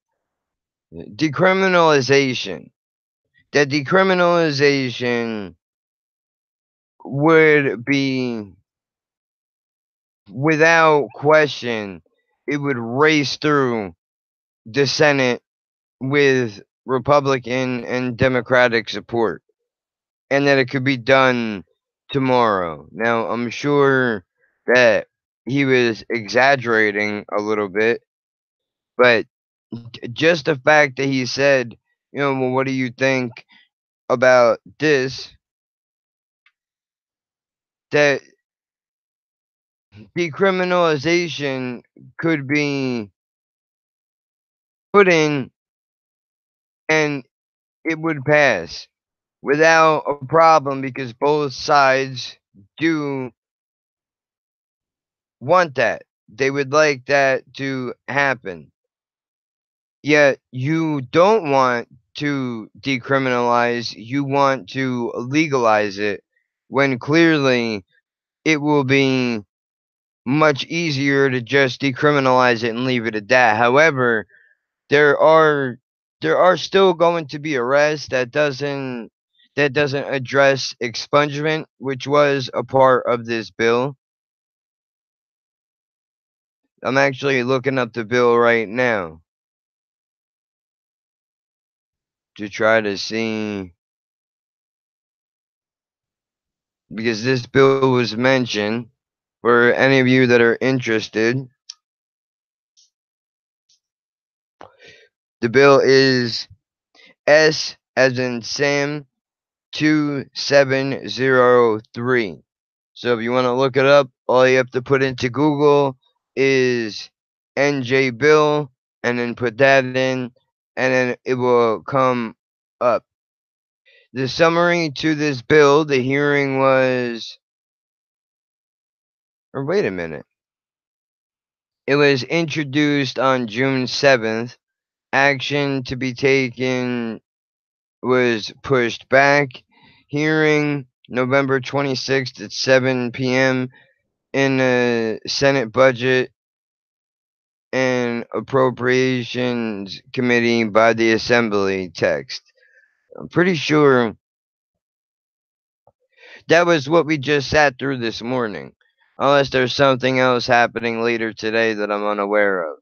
Decriminalization. That decriminalization would be, without question, it would race through the Senate with Republican and Democratic support, and that it could be done tomorrow. Now, I'm sure that he was exaggerating a little bit, but just the fact that he said, well, what do you think about this? That decriminalization could be put in and it would pass without a problem because both sides do want that. They would like that to happen. Yet you don't want to decriminalize, you want to legalize it when clearly it will be much easier to just decriminalize it and leave it at that. However, there are there are still going to be arrests that doesn't address expungement, which was a part of this bill. I'm actually looking up the bill right now to try to see, because this bill was mentioned. For any of you that are interested, the bill is S as in Sam 2703. So if you want to look it up, all you have to put into Google is NJ Bill and then put that in, and then it will come up. The summary to this bill, the hearing was, or wait a minute, it was introduced on June 7th. Action to be taken was pushed back. Hearing November 26th at 7 p.m. in the Senate Budget and Appropriations Committee by the Assembly text. I'm pretty sure that was what we just sat through this morning. Unless there's something else happening later today that I'm unaware of.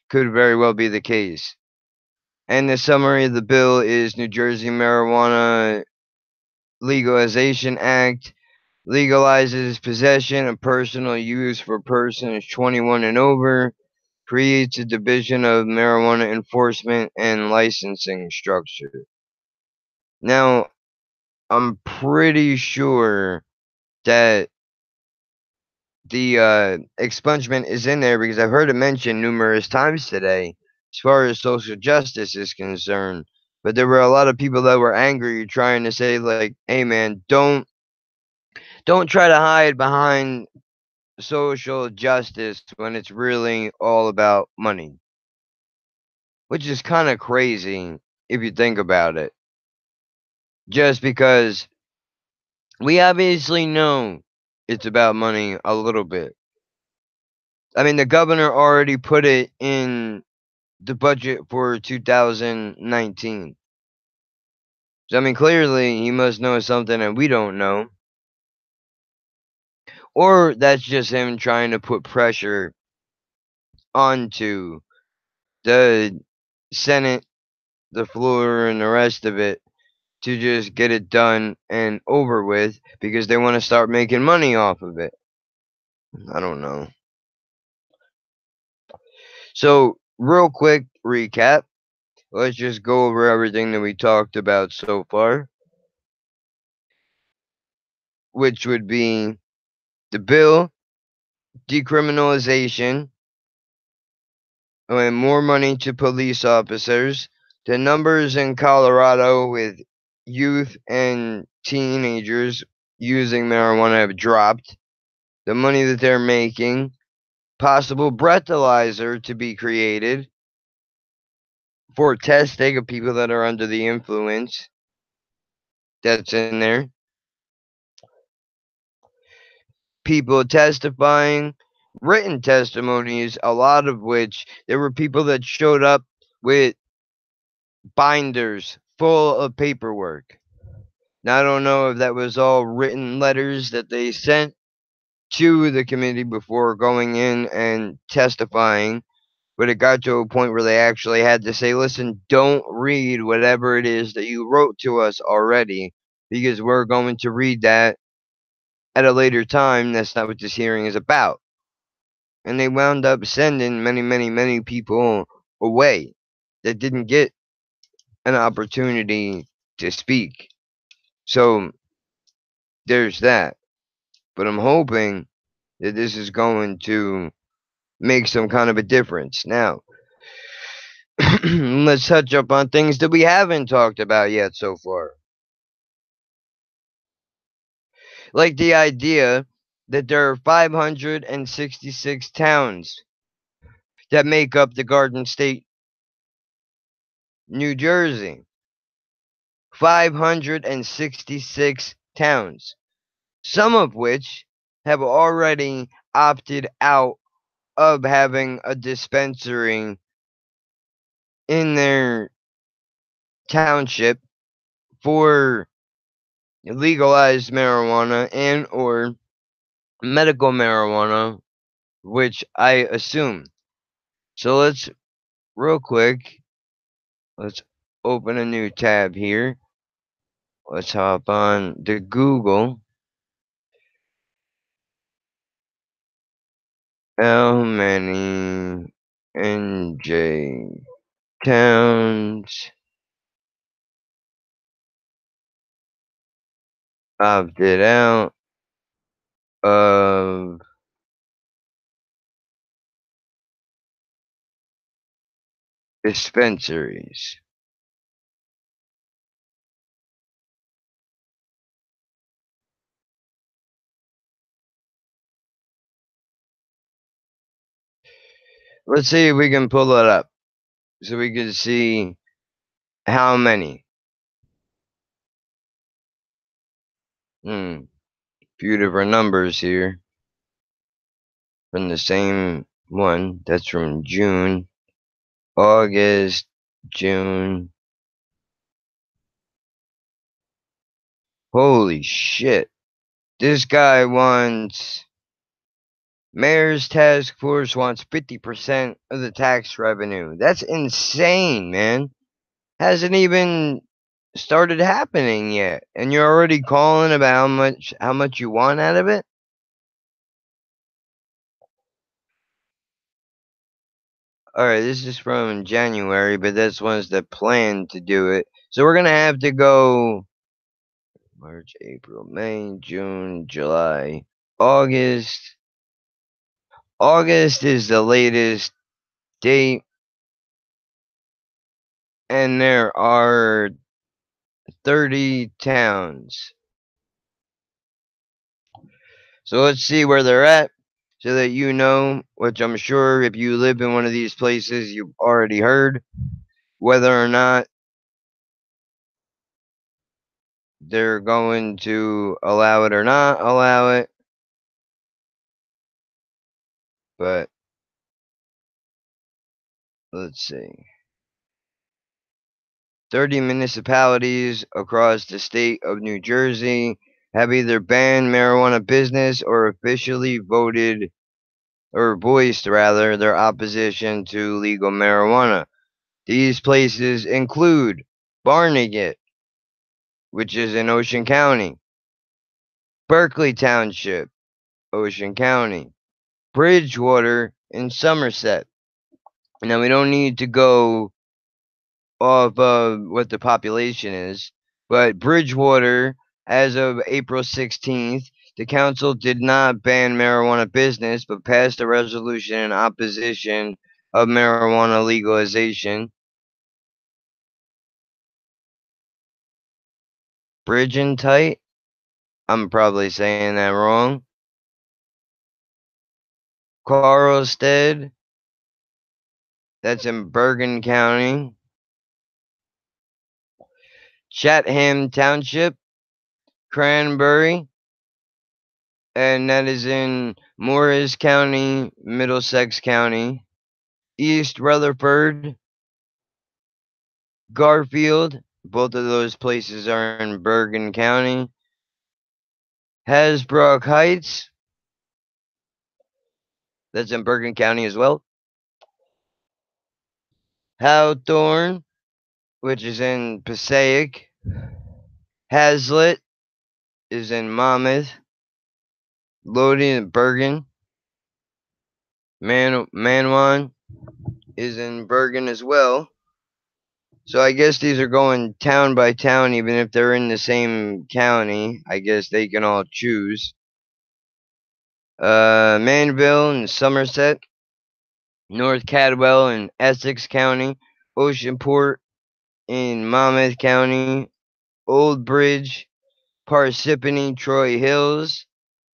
Could very well be the case. And the summary of the bill is New Jersey Marijuana Legalization Act legalizes possession and personal use for persons 21 and over, creates a division of marijuana enforcement and licensing structure. Now, I'm pretty sure that the expungement is in there because I've heard it mentioned numerous times today as far as social justice is concerned. But there were a lot of people that were angry trying to say like, "Hey man, don't try to hide behind social justice when it's really all about money." Which is kind of crazy if you think about it. Just because We obviously know it's about money a little bit. I mean, the governor already put it in the budget for 2019. So, I mean, clearly he must know something that we don't know. Or that's just him trying to put pressure onto the Senate, the floor, and the rest of it to just get it done and over with because they want to start making money off of it. I don't know. So, real quick recap. Let's just go over everything that we talked about so far, which would be the bill, decriminalization, and more money to police officers. The numbers in Colorado with youth and teenagers using marijuana have dropped. The money that they're making, possible breathalyzer to be created for testing of people that are under the influence. That's in there. People testifying, written testimonies, a lot of which there were people that showed up with binders full of paperwork. Now, I don't know if that was all written letters that they sent to the committee before going in and testifying, but it got to a point where they actually had to say, listen, don't read whatever it is that you wrote to us already, because we're going to read that at a later time. That's not what this hearing is about. And they wound up sending many, many, many people away that didn't get an opportunity to speak. So there's that. But I'm hoping that this is going to make some kind of a difference. Now, let's touch up on things that we haven't talked about yet so far. Like the idea that there are 566 towns that make up the Garden State, New Jersey. 566 towns, some of which have already opted out of having a dispensary in their township for legalized marijuana and or medical marijuana, which I assume. So let's real quick, let's open a new tab here. Let's hop on the Google. How many NJ towns opted out of dispensaries? Let's see if we can pull it up so we can see how many. Few different numbers here from the same one. That's from June, August, June. Holy shit. This guy wants Mayor's task force wants 50% of the tax revenue. That's insane, man. Hasn't even started happening yet, and you're already calling about how much you want out of it? Alright, this is from January, but that's ones that plan to do it. So we're gonna have to go March, April, May, June, July, August. August is the latest date, and there are 30 towns. So let's see where they're at so that you know, which I'm sure if you live in one of these places, you've already heard, whether or not they're going to allow it or not allow it. But let's see. 30 municipalities across the state of New Jersey have either banned marijuana business or officially voted or voiced rather their opposition to legal marijuana. These places include Barnegat, which is in Ocean County, Berkeley Township, Ocean County, Bridgewater in Somerset. Now we don't need to go off of what the population is, but Bridgewater, as of April 16th, the council did not ban marijuana business, but passed a resolution in opposition of marijuana legalization. Bridge and Tight, I'm probably saying that wrong. Carlstead, that's in Bergen County. Chatham Township, Cranberry, and that is in Morris County, Middlesex County. East Rutherford, Garfield, both of those places are in Bergen County. Hasbrook Heights, that's in Bergen County as well. Hawthorne, which is in Passaic. Hazlitt is in Monmouth. Lodi in Bergen. Manwan is in Bergen as well. So I guess these are going town by town, even if they're in the same county. I guess they can all choose. Manville in Somerset, North Cadwell in Essex County, Oceanport in Monmouth County, Old Bridge, Parsippany, Troy Hills,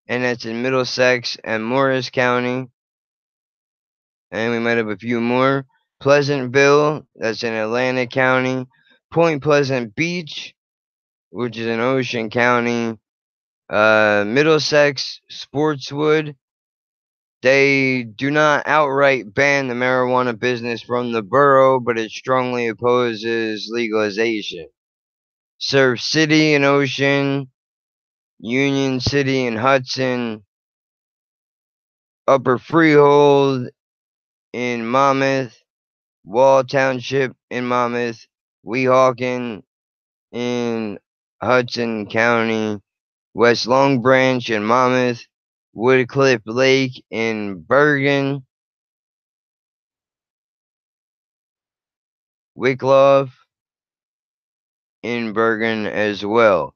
and that's in Middlesex and Morris County. And we might have a few more. Pleasantville, that's in Atlantic County. Point Pleasant Beach, which is in Ocean County. Middlesex, Sportswood. They do not outright ban the marijuana business from the borough, but it strongly opposes legalization. Surf City in Ocean, Union City in Hudson, Upper Freehold in Monmouth, Wall Township in Monmouth, Weehawken in Hudson County, West Long Branch in Monmouth, Woodcliff Lake in Bergen, Wicklow in Bergen as well.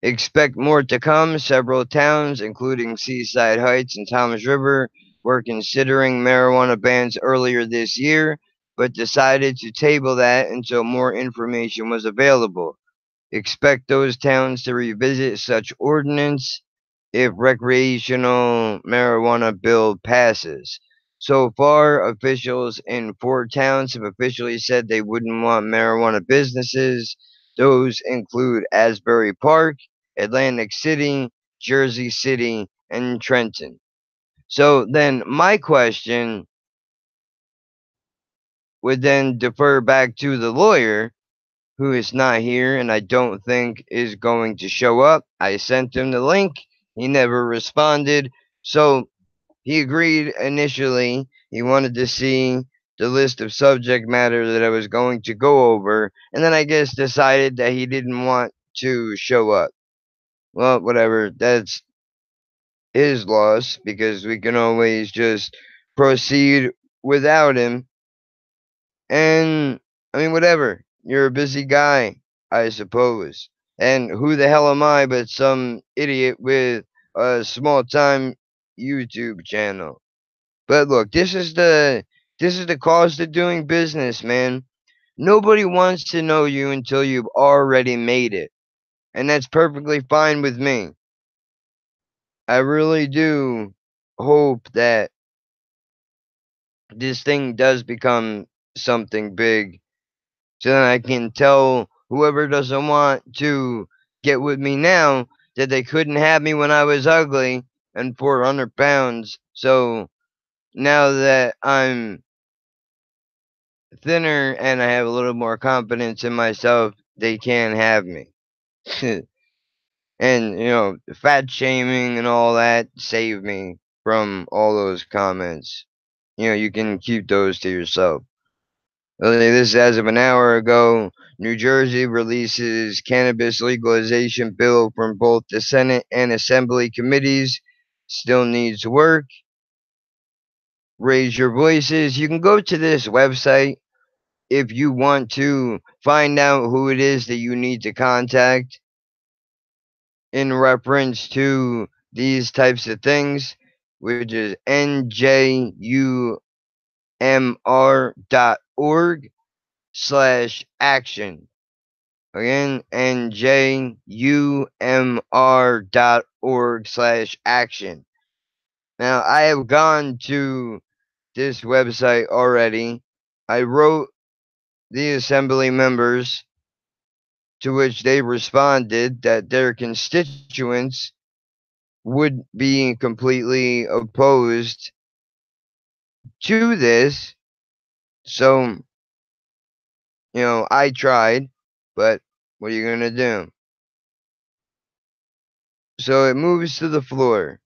Expect more to come. Several towns, including Seaside Heights and Thomas River, were considering marijuana bans earlier this year, but decided to table that until more information was available. Expect those towns to revisit such ordinance if recreational marijuana bill passes. So far, officials in 4 towns have officially said they wouldn't want marijuana businesses. Those include Asbury Park, Atlantic City, Jersey City, and Trenton. So then my question would then defer back to the lawyer, who is not here and I don't think is going to show up. I sent him the link. He never responded. So he agreed initially. He wanted to see the list of subject matter that I was going to go over, and then I guess decided that he didn't want to show up. Well, whatever. That's his loss because we can always just proceed without him. And I mean, whatever. You're a busy guy, I suppose. And who the hell am I but some idiot with a small time YouTube channel? But look, this is the cost of doing business, man. Nobody wants to know you until you've already made it. And that's perfectly fine with me. I really do hope that this thing does become something big so then I can tell whoever doesn't want to get with me now that they couldn't have me when I was ugly and 400 pounds. So now that I'm thinner and I have a little more confidence in myself, they can't have me. And, fat shaming and all that saved me from all those comments. You can keep those to yourself. This is as of an hour ago. New Jersey releases cannabis legalization bill from both the Senate and Assembly committees. Still needs work. Raise your voices. You can go to this website if you want to find out who it is that you need to contact in reference to these types of things, which is njumr.org/action. Again, njumr.org/action. Now, I have gone to this website already. I wrote the assembly members, to which they responded that their constituents would be completely opposed to this. So, I tried, but what are you going to do? So it moves to the floor.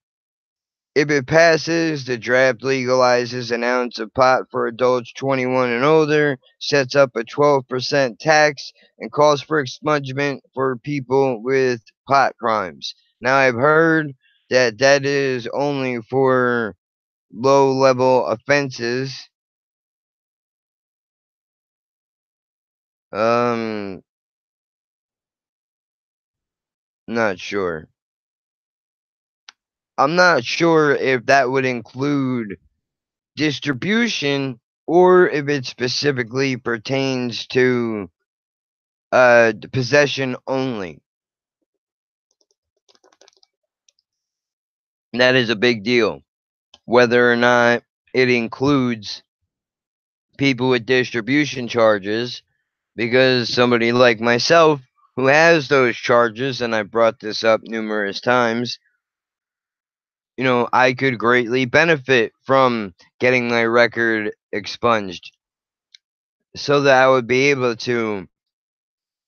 If it passes, the draft legalizes an ounce of pot for adults 21 and older, sets up a 12% tax, and calls for expungement for people with pot crimes. Now, I've heard that that is only for low level offenses. Um, not sure. I'm not sure if that would include distribution or if it specifically pertains to possession only. That is a big deal. Whether or not it includes people with distribution charges, because somebody like myself who has those charges, and I brought this up numerous times, I could greatly benefit from getting my record expunged so that I would be able to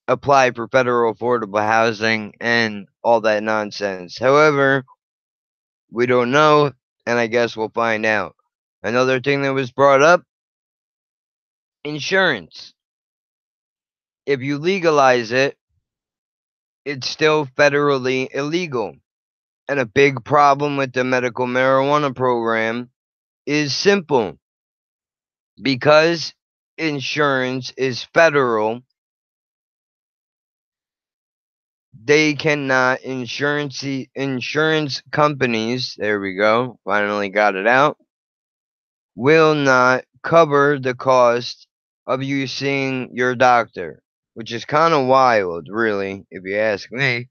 apply for federal affordable housing and all that nonsense. However, we don't know, and I guess we'll find out. Another thing that was brought up, insurance. If you legalize it, it's still federally illegal. And a big problem with the medical marijuana program is simple. Because insurance is federal, they cannot insurance companies, there we go, finally got it out, will not cover the cost of you seeing your doctor, which is kind of wild, really, if you ask me,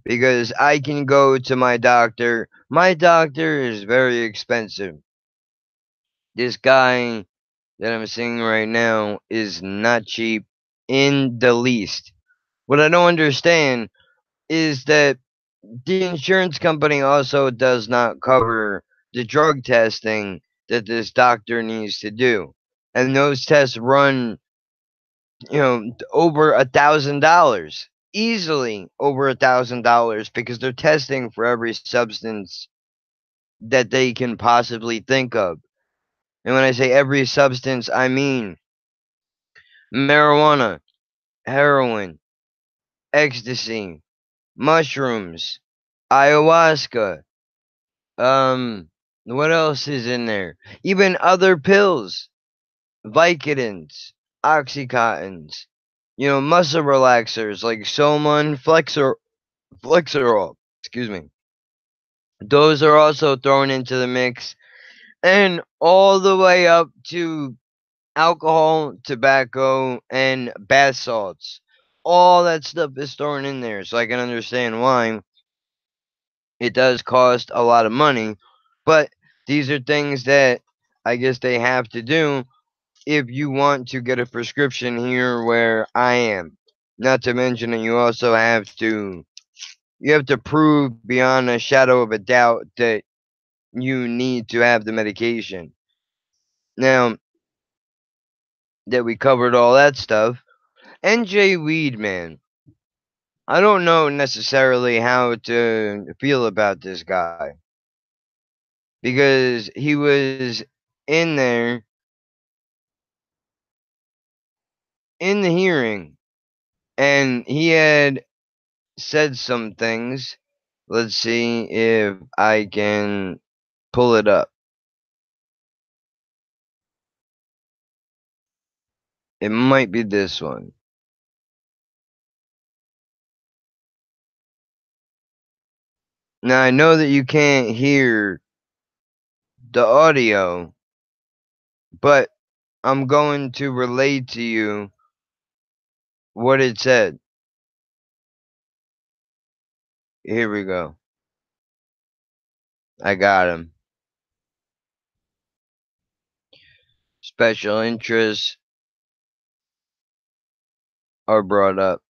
because I can go to my doctor. My doctor is very expensive. This guy that I'm seeing right now is not cheap in the least. What I don't understand is that the insurance company also does not cover the drug testing that this doctor needs to do. And those tests run, over $1,000. Easily over $1,000 because they're testing for every substance that they can possibly think of. And when I say every substance, I mean marijuana, heroin, ecstasy, mushrooms, ayahuasca. What else is in there? Even other pills, Vicodins, Oxycontins, muscle relaxers like Soma and Flexerol. Excuse me. Those are also thrown into the mix, and all the way up to alcohol, tobacco, and bath salts. All that stuff is thrown in there, so I can understand why it does cost a lot of money, but these are things that I guess they have to do if you want to get a prescription here where I am. Not to mention that you have to prove beyond a shadow of a doubt that you need to have the medication. Now that we covered all that stuff, NJ Weedman. I don't know necessarily how to feel about this guy because he was in there in the hearing and he had said some things. Let's see if I can pull it up. It might be this one. Now I know that you can't hear the audio, but I'm going to relay to you what it said. Here we go. I got him. Special interests are brought up.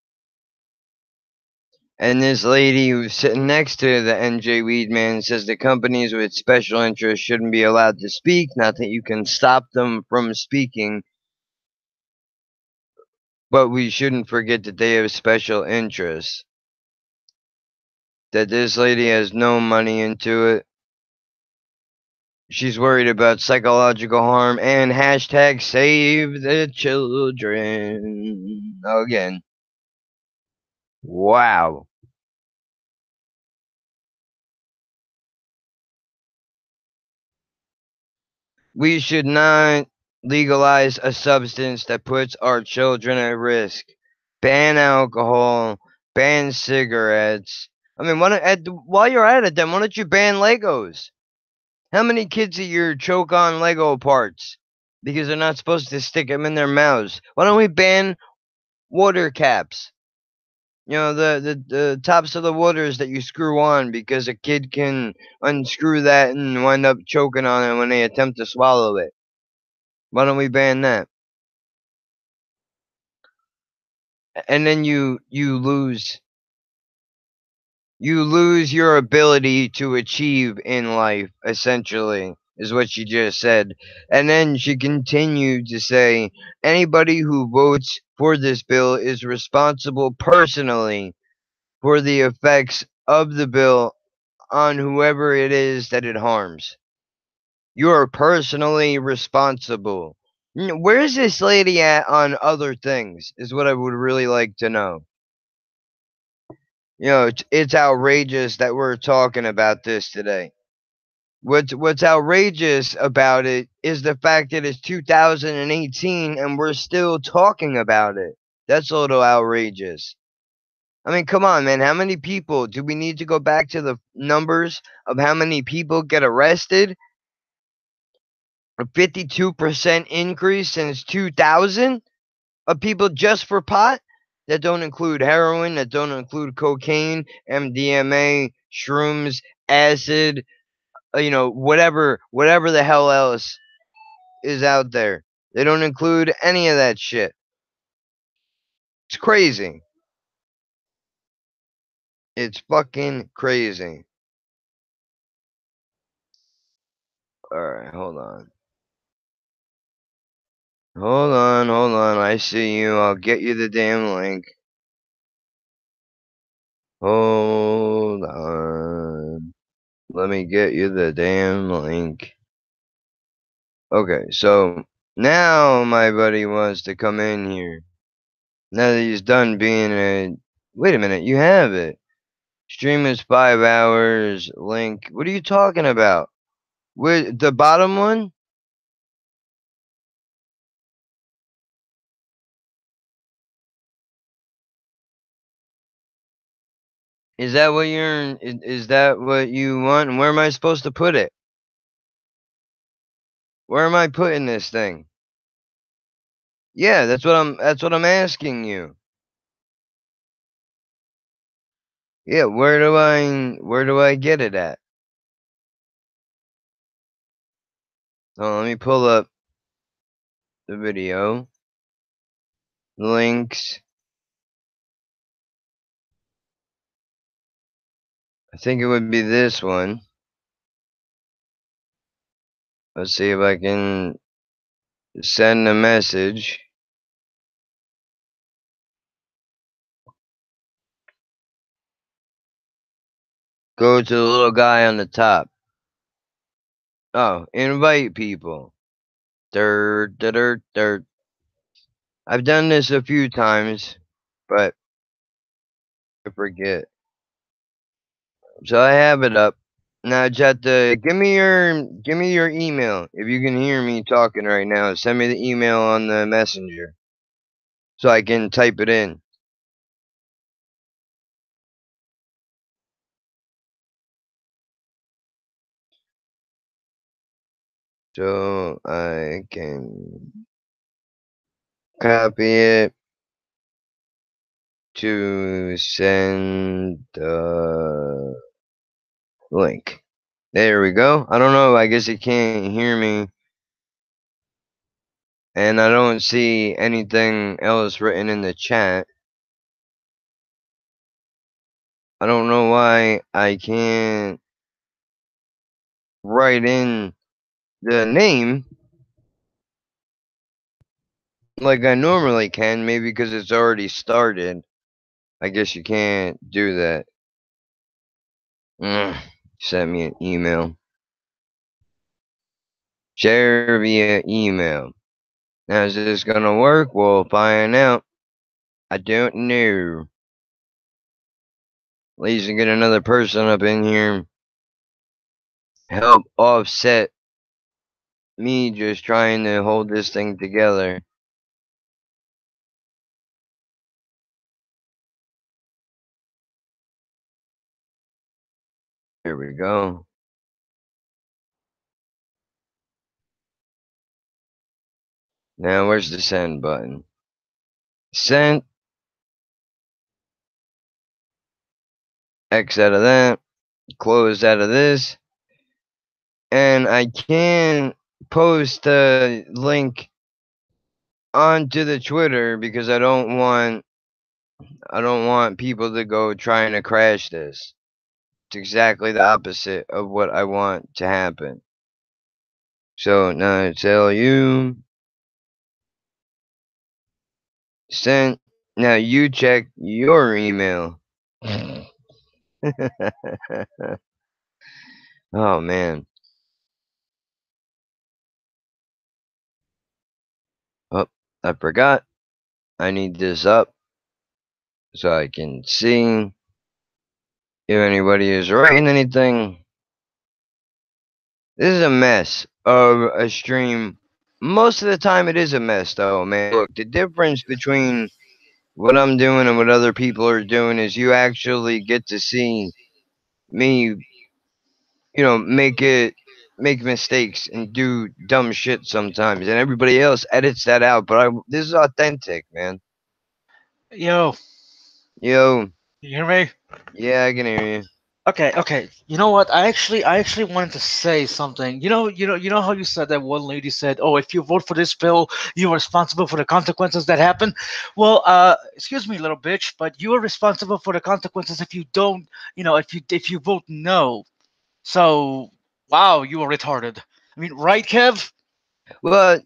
And this lady who's sitting next to the NJ Weedman says the companies with special interests shouldn't be allowed to speak. Not that you can stop them from speaking, but we shouldn't forget that they have special interests. That this lady has no money into it. She's worried about psychological harm and hashtag save the children. Again. Wow. We should not legalize a substance that puts our children at risk. Ban alcohol, ban cigarettes. I mean, while you're at it, then why don't you ban Legos? How many kids a year choke on Lego parts because they're not supposed to stick them in their mouths? Why don't we ban water caps? You know, the tops of the waters that you screw on because a kid can unscrew that and wind up choking on it when they attempt to swallow it. Why don't we ban that? And then you lose your ability to achieve in life, essentially, is what she just said. And then she continued to say anybody who votes for this bill is responsible personally for the effects of the bill on whoever it is that it harms. You are personally responsible. Where's this lady at on other things, is what I would really like to know. You know, it's outrageous that we're talking about this today. What's outrageous about it is the fact that it's 2018 and we're still talking about it. That's a little outrageous. I mean, come on, man. How many people do we need to go back to the numbers of how many people get arrested? A 52% increase since 2000 of people just for pot? That don't include heroin, that don't include cocaine, MDMA, shrooms, acid, whatever the hell else is out there. They don't include any of that shit. It's crazy. It's fucking crazy. Alright, hold on. Hold on. I see you. I'll get you the damn link. Hold on. Let me get you the damn link. Okay, so now my buddy wants to come in here. Now that he's done being a. Wait a minute, you have it. Stream is 5 hours. Link. What are you talking about? Where the bottom one? Is that what you want? And where am I supposed to put it? Where am I putting this thing? Yeah, that's what I'm asking you. Yeah, where do I get it at? Oh, let me pull up the video. Links. I think it would be this one. Let's see if I can send a message. Go to the little guy on the top. Oh, invite people. Dirt, dirt, dirt. I've done this a few times, but I forget. So I have it up. Now, Jetta, give me your email. If you can hear me talking right now, send me the email on the messenger so I can type it in. So I can copy it to send the link. There we go. I don't know. I guess it can't hear me. And I don't see anything else written in the chat. I don't know why I can't write in the name like I normally can. Maybe because it's already started. I guess you can't do that. Send me an email. Share via email. Now, is this gonna work? We'll find out. I don't know. At least get another person up in here. Help offset me just trying to hold this thing together. Here we go. Now, where's the send button? Sent. X out of that. Close out of this. And I can post the link onto the Twitter because I don't want people to go trying to crash this. It's exactly the opposite of what I want to happen. So now I tell you sent. Now you check your email. Oh man. Oh, I forgot. I need this up so I can see if anybody is writing anything. This is a mess of a stream. Most of the time it is a mess though, man. Look, the difference between what I'm doing and what other people are doing is you actually get to see me, make mistakes and do dumb shit sometimes, and everybody else edits that out. But this is authentic, man. Yo, Yo, you hear me? yeah, I can hear you. Okay, okay. You know what? I actually wanted to say something. You know how you said that one lady said, "Oh, if you vote for this bill, you are responsible for the consequences that happen." Well, excuse me, little bitch, but you are responsible for the consequences if you don't, if you vote no. So, wow, you are retarded. I mean, right, Kev? Well,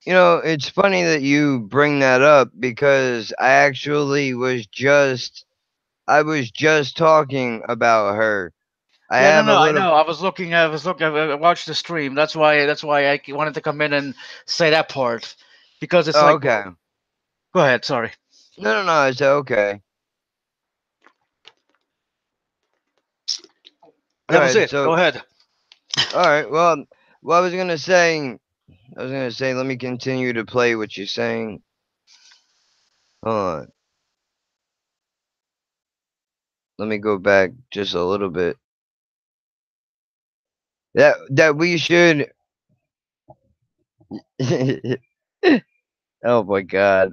it's funny that you bring that up because I was just talking about her. I Yeah, no, have a no, I little. know. I watched the stream. That's why I wanted to come in and say that part because it's Oh, like, okay. go ahead, sorry. No, no, no. It's okay. Go That was ahead. it. Go So, ahead. all right. Well, what I was gonna say. Let me continue to play what you're saying. Hold on. Let me go back just a little bit. That we should. Oh my God.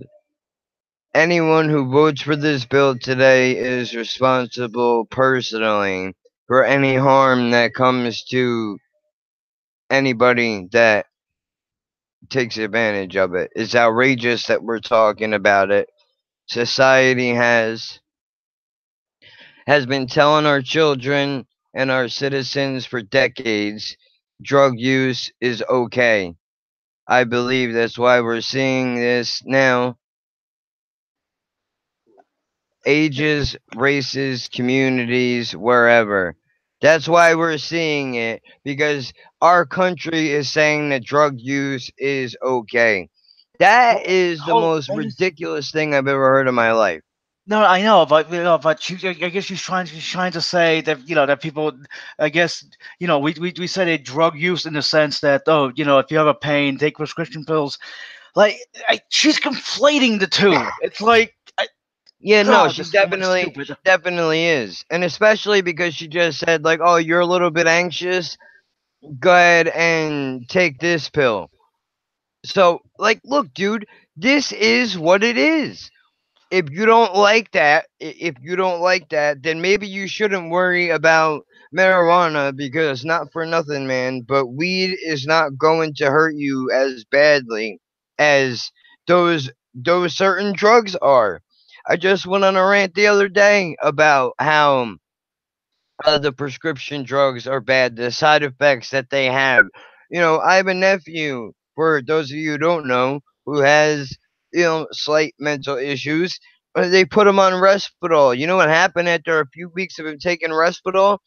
Anyone who votes for this bill today is responsible personally for any harm that comes to anybody that takes advantage of it. It's outrageous that we're talking about it. Society has has been telling our children and our citizens for decades drug use is okay. I believe that's why we're seeing this now. Ages, races, communities, wherever. That's why we're seeing it because our country is saying that drug use is okay. That Well, is the hold. most ridiculous thing I've ever heard in my life. No, I know, but I guess she's trying to say that that people, I guess we said a drug use in the sense that, oh, if you have a pain, take prescription pills. Like, she's conflating the two. It's like, Yeah, no, God, she this woman is definitely stupid. definitely is. And especially because she just said like, "Oh, you're a little bit anxious. Go ahead and take this pill." So, like, look, dude, this is what it is. If you don't like that, if you don't like that, then maybe you shouldn't worry about marijuana because not for nothing, man, but weed is not going to hurt you as badly as those certain drugs are. I just went on a rant the other day about how the prescription drugs are bad, the side effects that they have. I have a nephew, for those of you who don't know, who has, slight mental issues. They put him on Respidol. You know what happened after a few weeks of him taking Respidol?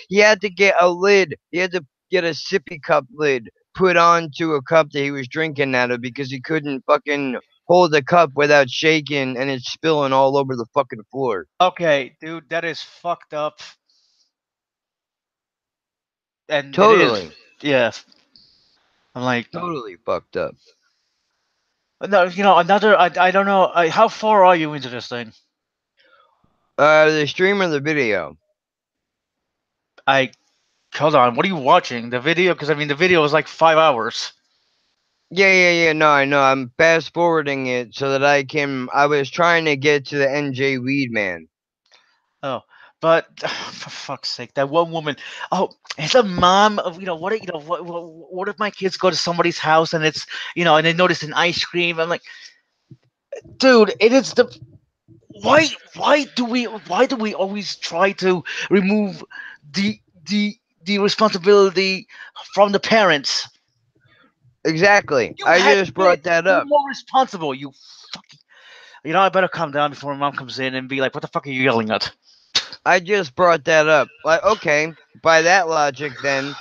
He had to get a lid. He had to get a sippy cup lid put onto a cup that he was drinking out of because he couldn't fucking hold the cup without shaking and it's spilling all over the fucking floor. Okay, dude, that is fucked up, and it is. Totally. Yeah, I'm like, Totally fucked up. no, another. I don't know. How far are you into this thing? The stream or the video? I Hold on. What are you watching? The video? Because I mean, the video is like 5 hours. Yeah, yeah, yeah. No, I know. I'm fast forwarding it so that I can. I was trying to get to the NJ Weed Man. Oh, but for fuck's sake, that one woman. Oh, it's a mom of what if my kids go to somebody's house and it's and they notice an ice cream? I'm like, dude, it is the why why do we always try to remove the responsibility from the parents? Exactly. You I had just brought kids. that Be up. more responsible. You fucking. I better calm down before my mom comes in and be like, "What the fuck are you yelling at?" I just brought that up. Like, okay, by that logic, then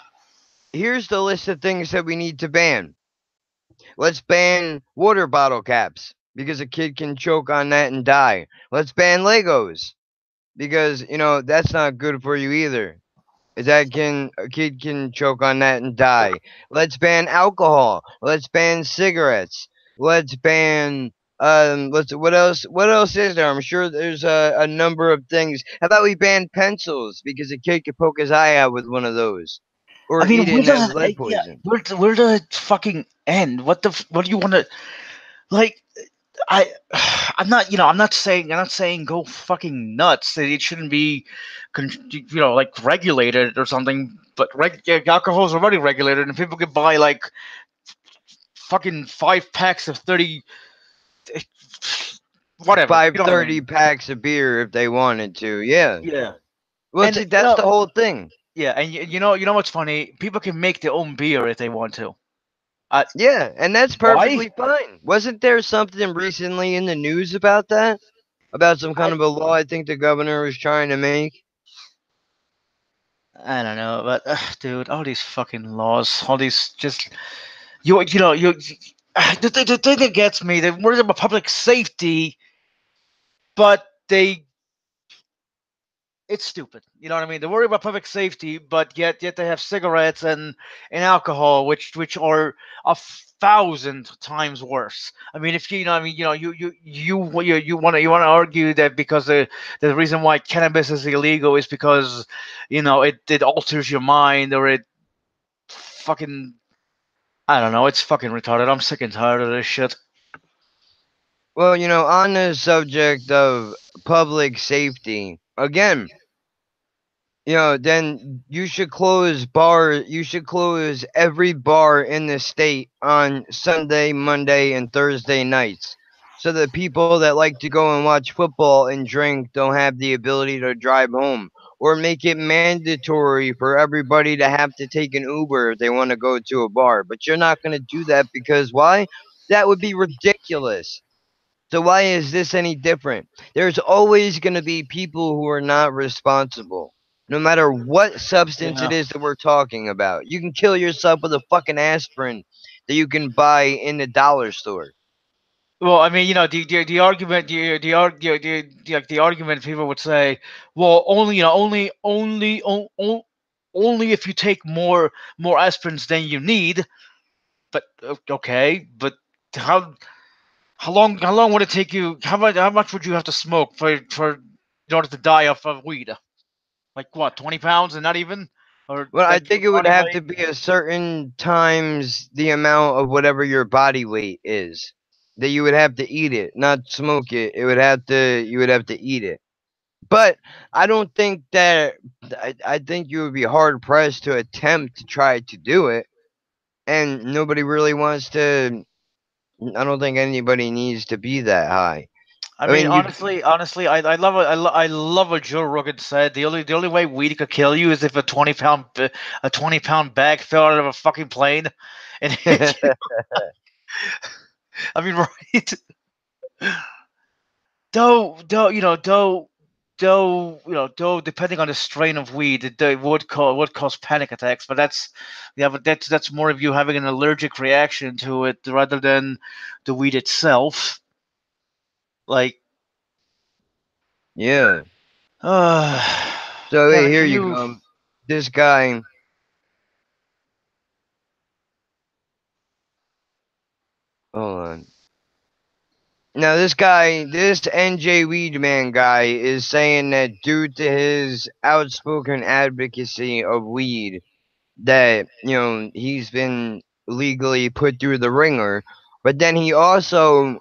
here's the list of things that we need to ban. Let's ban water bottle caps because a kid can choke on that and die. Let's ban Legos because that's not good for you either. That can a kid can choke on that and die. Let's ban alcohol. Let's ban cigarettes. Let's ban let's what else is there? I'm sure there's a number of things. How about we ban pencils because a kid could poke his eye out with one of those. I Or mean, eat it where and have does it? lead Yeah, poison. where does it fucking end? What do you want to like? I I'm not saying go fucking nuts. It shouldn't be, like regulated or something. But yeah, alcohol is already regulated, and people can buy like fucking 5 packs of 30, whatever. You know what I 530 mean? packs of beer if they wanted to. Yeah. Yeah. Well, And see, that's the whole thing. yeah, and you know what's funny? People can make their own beer if they want to. Uh, Yeah, and that's why? perfectly fine. Wasn't there something recently in the news about that? About some kind I of a law I think the governor was trying to make? I don't know, but dude, all these fucking laws, all these just you the thing that gets me, they're worried about public safety, but it's stupid. You know what I mean? They worry about public safety, but yet they have cigarettes and alcohol, which are 1,000 times worse. I mean, if I mean, you want to argue that because the reason why cannabis is illegal is because it alters your mind, or it fucking, I don't know, it's fucking retarded. I'm sick and tired of this shit. Well, on the subject of public safety, again, then you should close every bar in the state on Sunday, Monday, and Thursday nights. so that people that like to go and watch football and drink don't have the ability to drive home, or make it mandatory for everybody to have to take an Uber if they want to go to a bar. But you're not going to do that because why? That would be ridiculous. So why is this any different? There's always going to be people who are not responsible. No matter what substance Yeah. it is that we're talking about. You can kill yourself with a fucking aspirin that you can buy in the dollar store. Well, I mean, the argument, the argument people would say, well, only, only if you take more aspirins than you need. But okay, but how how long would it take you? How much would you have to smoke for in order to die of weed? Like what, 20 pounds and not even, or Well, I like your think it would body have weight? to be a certain times the amount of whatever your body weight is. That you would have to eat it, not smoke it. It would have to you would have to eat it. But I don't think that I think you would be hard pressed to attempt to try to do it, and nobody really wants to. I don't think anybody needs to be that high. I I mean, mean, you honestly, I love what Joe Rogan said. The only way weed could kill you is if a 20 pound bag fell out of a fucking plane and hit you. I mean, right? Though, depending on the strain of weed, it would cause panic attacks. But that's more of you having an allergic reaction to it rather than the weed itself. Like, yeah. uh, So hey, Kevin, here you you. go. This guy. Hold on. Now this NJ Weedman guy is saying that due to his outspoken advocacy of weed, that he's been legally put through the ringer. But then he also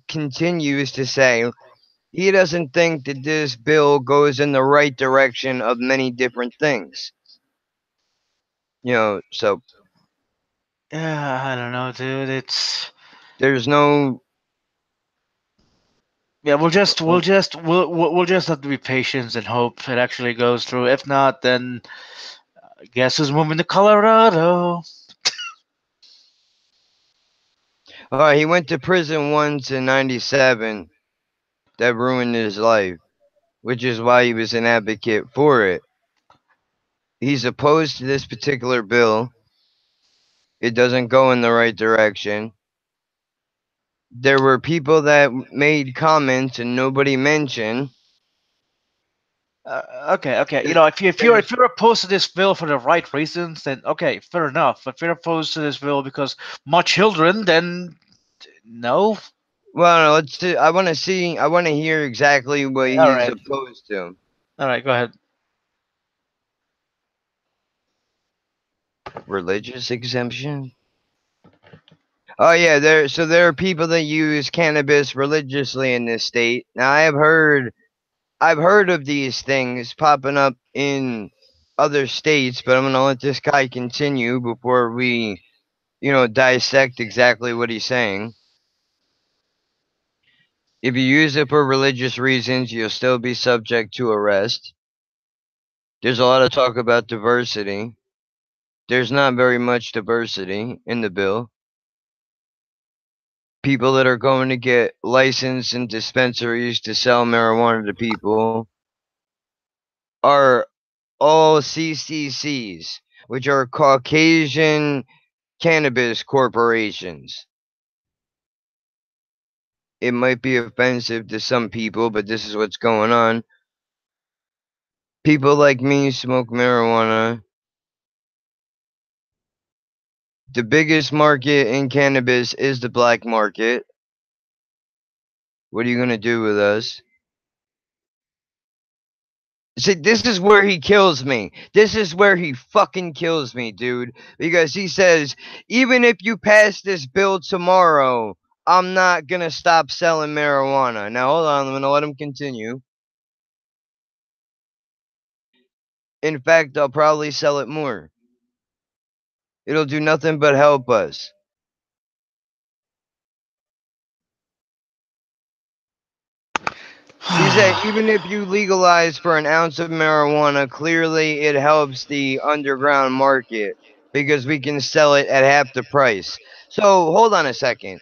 continues to say he doesn't think that this bill goes in the right direction of many different things. So Yeah, I don't know, dude. there's no. Yeah, we'll just have to be patient and hope it actually goes through. If not, then I guess who's moving to Colorado? He went to prison once in '97. That ruined his life, which is why he was an advocate for it. He's opposed to this particular bill. It doesn't go in the right direction. There were people that made comments and nobody mentioned. Okay. There's, If you're opposed to this bill for the right reasons, then okay, fair enough. If you're opposed to this bill because more children, then no. well, let's see. I want to see. I want to hear exactly what All he's right, opposed to. all right, go ahead. Religious exemption. Oh yeah, there are people that use cannabis religiously in this state. Now I've heard of these things popping up in other states, but I'm gonna let this guy continue before we, dissect exactly what he's saying. If you use it for religious reasons, you'll still be subject to arrest. There's a lot of talk about diversity. There's not very much diversity in the bill. People that are going to get licensed in dispensaries to sell marijuana to people are all CCCs, which are Caucasian cannabis corporations. It might be offensive to some people, but this is what's going on. People like me smoke marijuana. The biggest market in cannabis is the black market. What are you going to do with us? See, this is where he kills me. This is where he fucking kills me, dude. Because he says, even if you pass this bill tomorrow, I'm not going to stop selling marijuana. Now, hold on. I'm going to let him continue. In fact, I'll probably sell it more. It'll do nothing but help us. He said even if you legalize for an ounce of marijuana, clearly it helps the underground market because we can sell it at half the price. So hold on a second.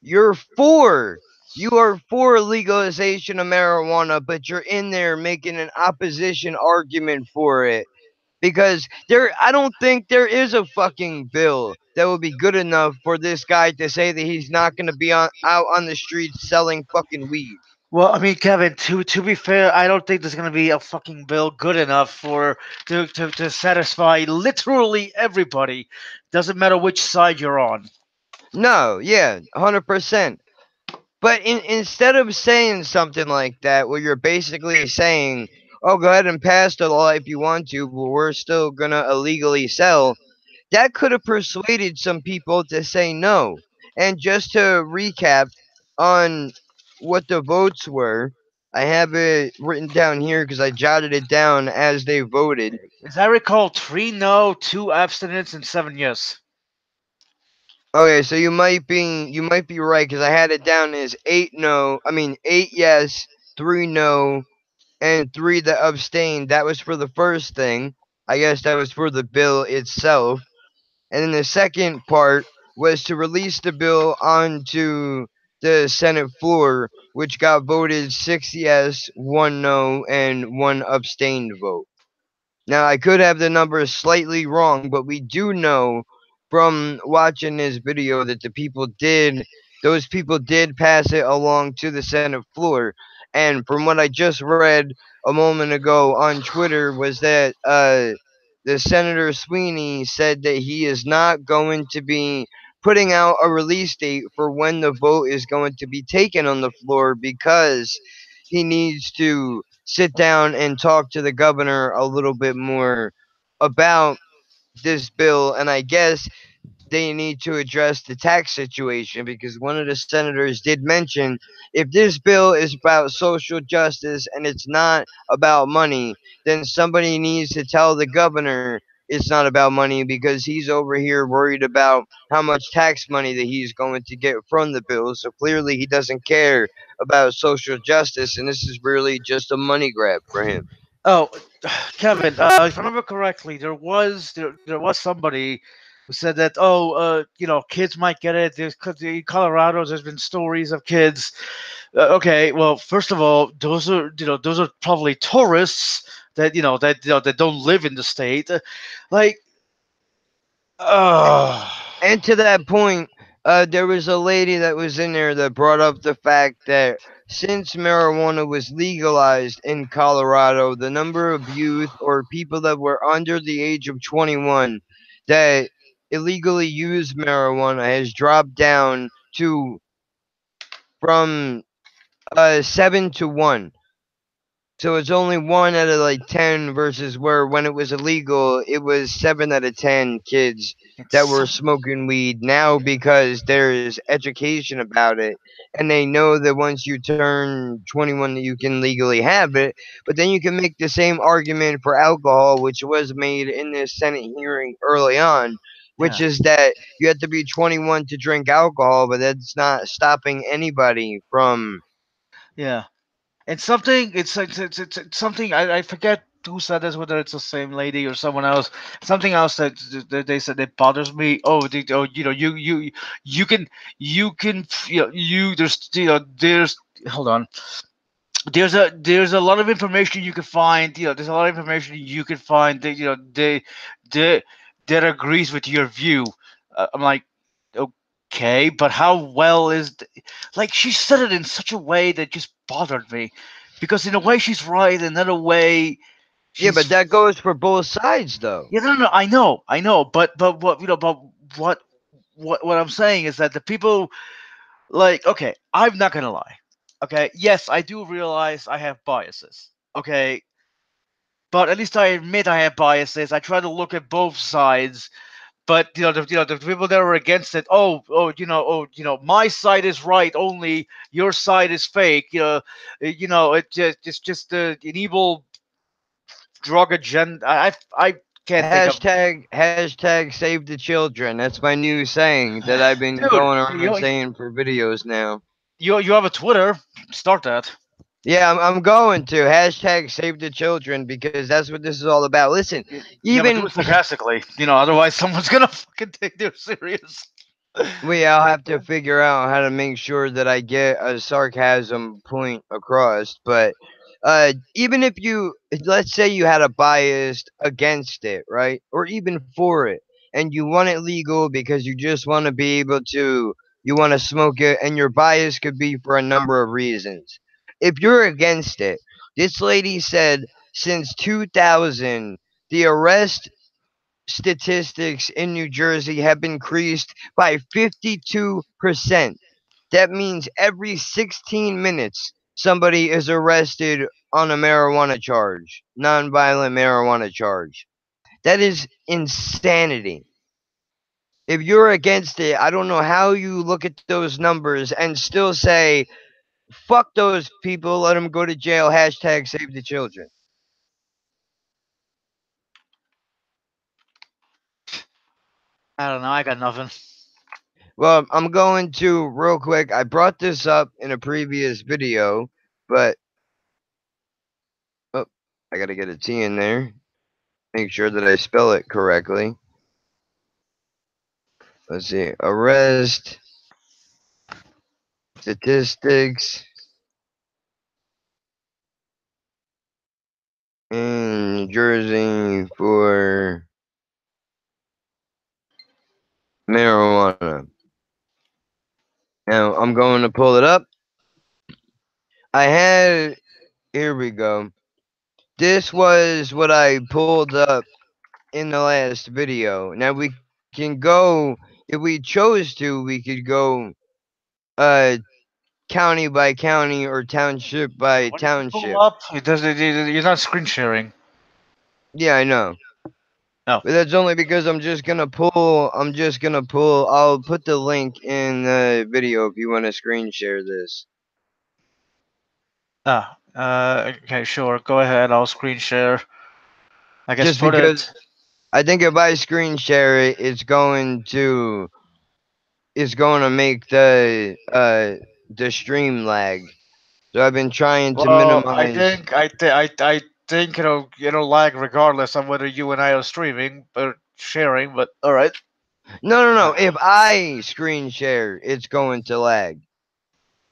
You're for you are for legalization of marijuana, but you're in there making an opposition argument for it. Because I don't think there is a fucking bill that would be good enough for this guy to say that he's not going to be out on the streets selling fucking weed. Well, I mean, Kevin, to be fair, I don't think there's gonna be a fucking bill good enough for to satisfy literally everybody. Doesn't matter which side you're on. No, yeah, 100%. But instead of saying something like that, where you're basically saying, "Oh, go ahead and pass the law if you want to, but we're still gonna illegally sell," that could have persuaded some people to say no. And just to recap on what the votes were, I have it written down here because I jotted it down as they voted. As I recall, three no, two abstinence, and seven yes. Okay, so you might be right because I had it down as eight no. I mean eight yes, three no, and three that abstained. That was for the first thing. I guess that was for the bill itself. And then the second part was to release the bill onto the Senate floor, which got voted six yes, one no, and one abstained vote. Now, I could have the numbers slightly wrong, but we do know from watching this video that those people did pass it along to the Senate floor. And from what I just read a moment ago on Twitter, was that the Senator Sweeney said that he is not going to be putting out a release date for when the vote is going to be taken on the floor because he needs to sit down and talk to the governor a little bit more about this bill. And I guess they need to address the tax situation because one of the senators did mention if this bill is about social justice and it's not about money, then somebody needs to tell the governor it's not about money because he's over here worried about how much tax money that he's going to get from the bill. So clearly he doesn't care about social justice, and this is really just a money grab for him. Oh, Kevin, if I remember correctly, there was somebody who said that kids might get it. There's 'cause in Colorado, there's been stories of kids. Okay, well, first of all, those are probably tourists that don't live in the state. Like, uh, And to that point, there was a lady that was in there that brought up the fact that since marijuana was legalized in Colorado, the number of youth or people that were under the age of 21 that illegally use marijuana has dropped down to from 7 to 1. So it's only 1 out of like 10 versus where when it was illegal, it was 7 out of 10 kids that it's were smoking weed now because there's education about it and they know that once you turn 21 that you can legally have it. But then you can make the same argument for alcohol, which was made in this Senate hearing early on, which yeah, is that you have to be 21 to drink alcohol, but that's not stopping anybody from. yeah. And something it's something I forget who said this, whether it's the same lady or someone else. Something else that they said that bothers me. You can there's hold on. There's a lot of information you can find. There's a lot of information you can find that they that agrees with your view. I'm like, okay, but how well like she said it in such a way that just bothered me, because in a way she's right, another way Yeah, but she's that goes for both sides though. yeah, no, I know, but what I'm saying is that the people, like, okay, I'm not gonna lie. Okay, yes, I do realize I have biases. Okay, but at least I admit I have biases. I try to look at both sides. But the people that are against it, my side is right. Only your side is fake. It's just an evil drug agenda. I can't think of. Hashtag save the children. That's my new saying that I've been Dude, going around saying for videos now. you have a Twitter. Start that. Yeah, I'm going to hashtag save the children because that's what this is all about. Listen, Yeah, but do even it sarcastically. Otherwise someone's gonna fucking take you serious. I'll have to figure out how to make sure that I get a sarcasm point across. But even if you, let's say you had a bias against it, right? Or even for it, and you want it legal because you just want to be able to, you want to smoke it, and your bias could be for a number of reasons. If you're against it, this lady said since 2000, the arrest statistics in New Jersey have increased by 52%. That means every 16 minutes somebody is arrested on a marijuana charge, nonviolent marijuana charge. That is insanity. If you're against it, I don't know how you look at those numbers and still say, fuck those people, let them go to jail, hashtag save the children. I don't know. I got nothing. Well, I'm going to real quick. I brought this up in a previous video, but oh, I got to get a T in there. Make sure that I spell it correctly. Let's see. Arrest statistics in New Jersey for marijuana. Now I'm going to pull it up. I had, here we go. This was what I pulled up in the last video. Now we can go, if we chose to, we could go uh county by county or township by When you pull township. up, it does. You're not screen sharing. Yeah, I know. No. But that's only because I'll put the link in the video if you want to screen share this. Ah. Okay. Sure. Go ahead. I'll screen share. I guess Just put because it. I think if I screen share it, it's going to make the stream lag. So I've been trying to Well, minimize. I think it'll lag regardless of whether you and I are streaming or sharing. But all right. No, no, no. Uh, If I screen share, it's going to lag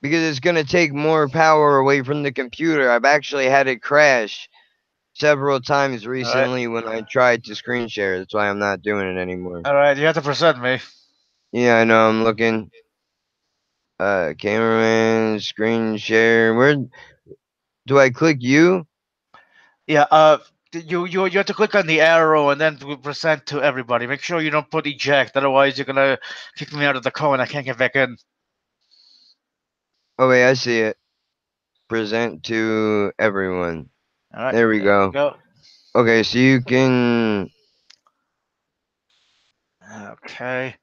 because it's going to take more power away from the computer. I've actually had it crash several times all right. recently when I tried to screen share. That's why I'm not doing it anymore. All right. You have to present me. Yeah, I know. I'm looking. Cameraman, screen share. Where do I click you? Yeah. You have to click on the arrow and then present to everybody. Make sure you don't put eject, otherwise you're gonna kick me out of the call and I can't get back in. Oh wait, I see it. Present to everyone. All right. There we There we go. go. Okay, so you can. Okay.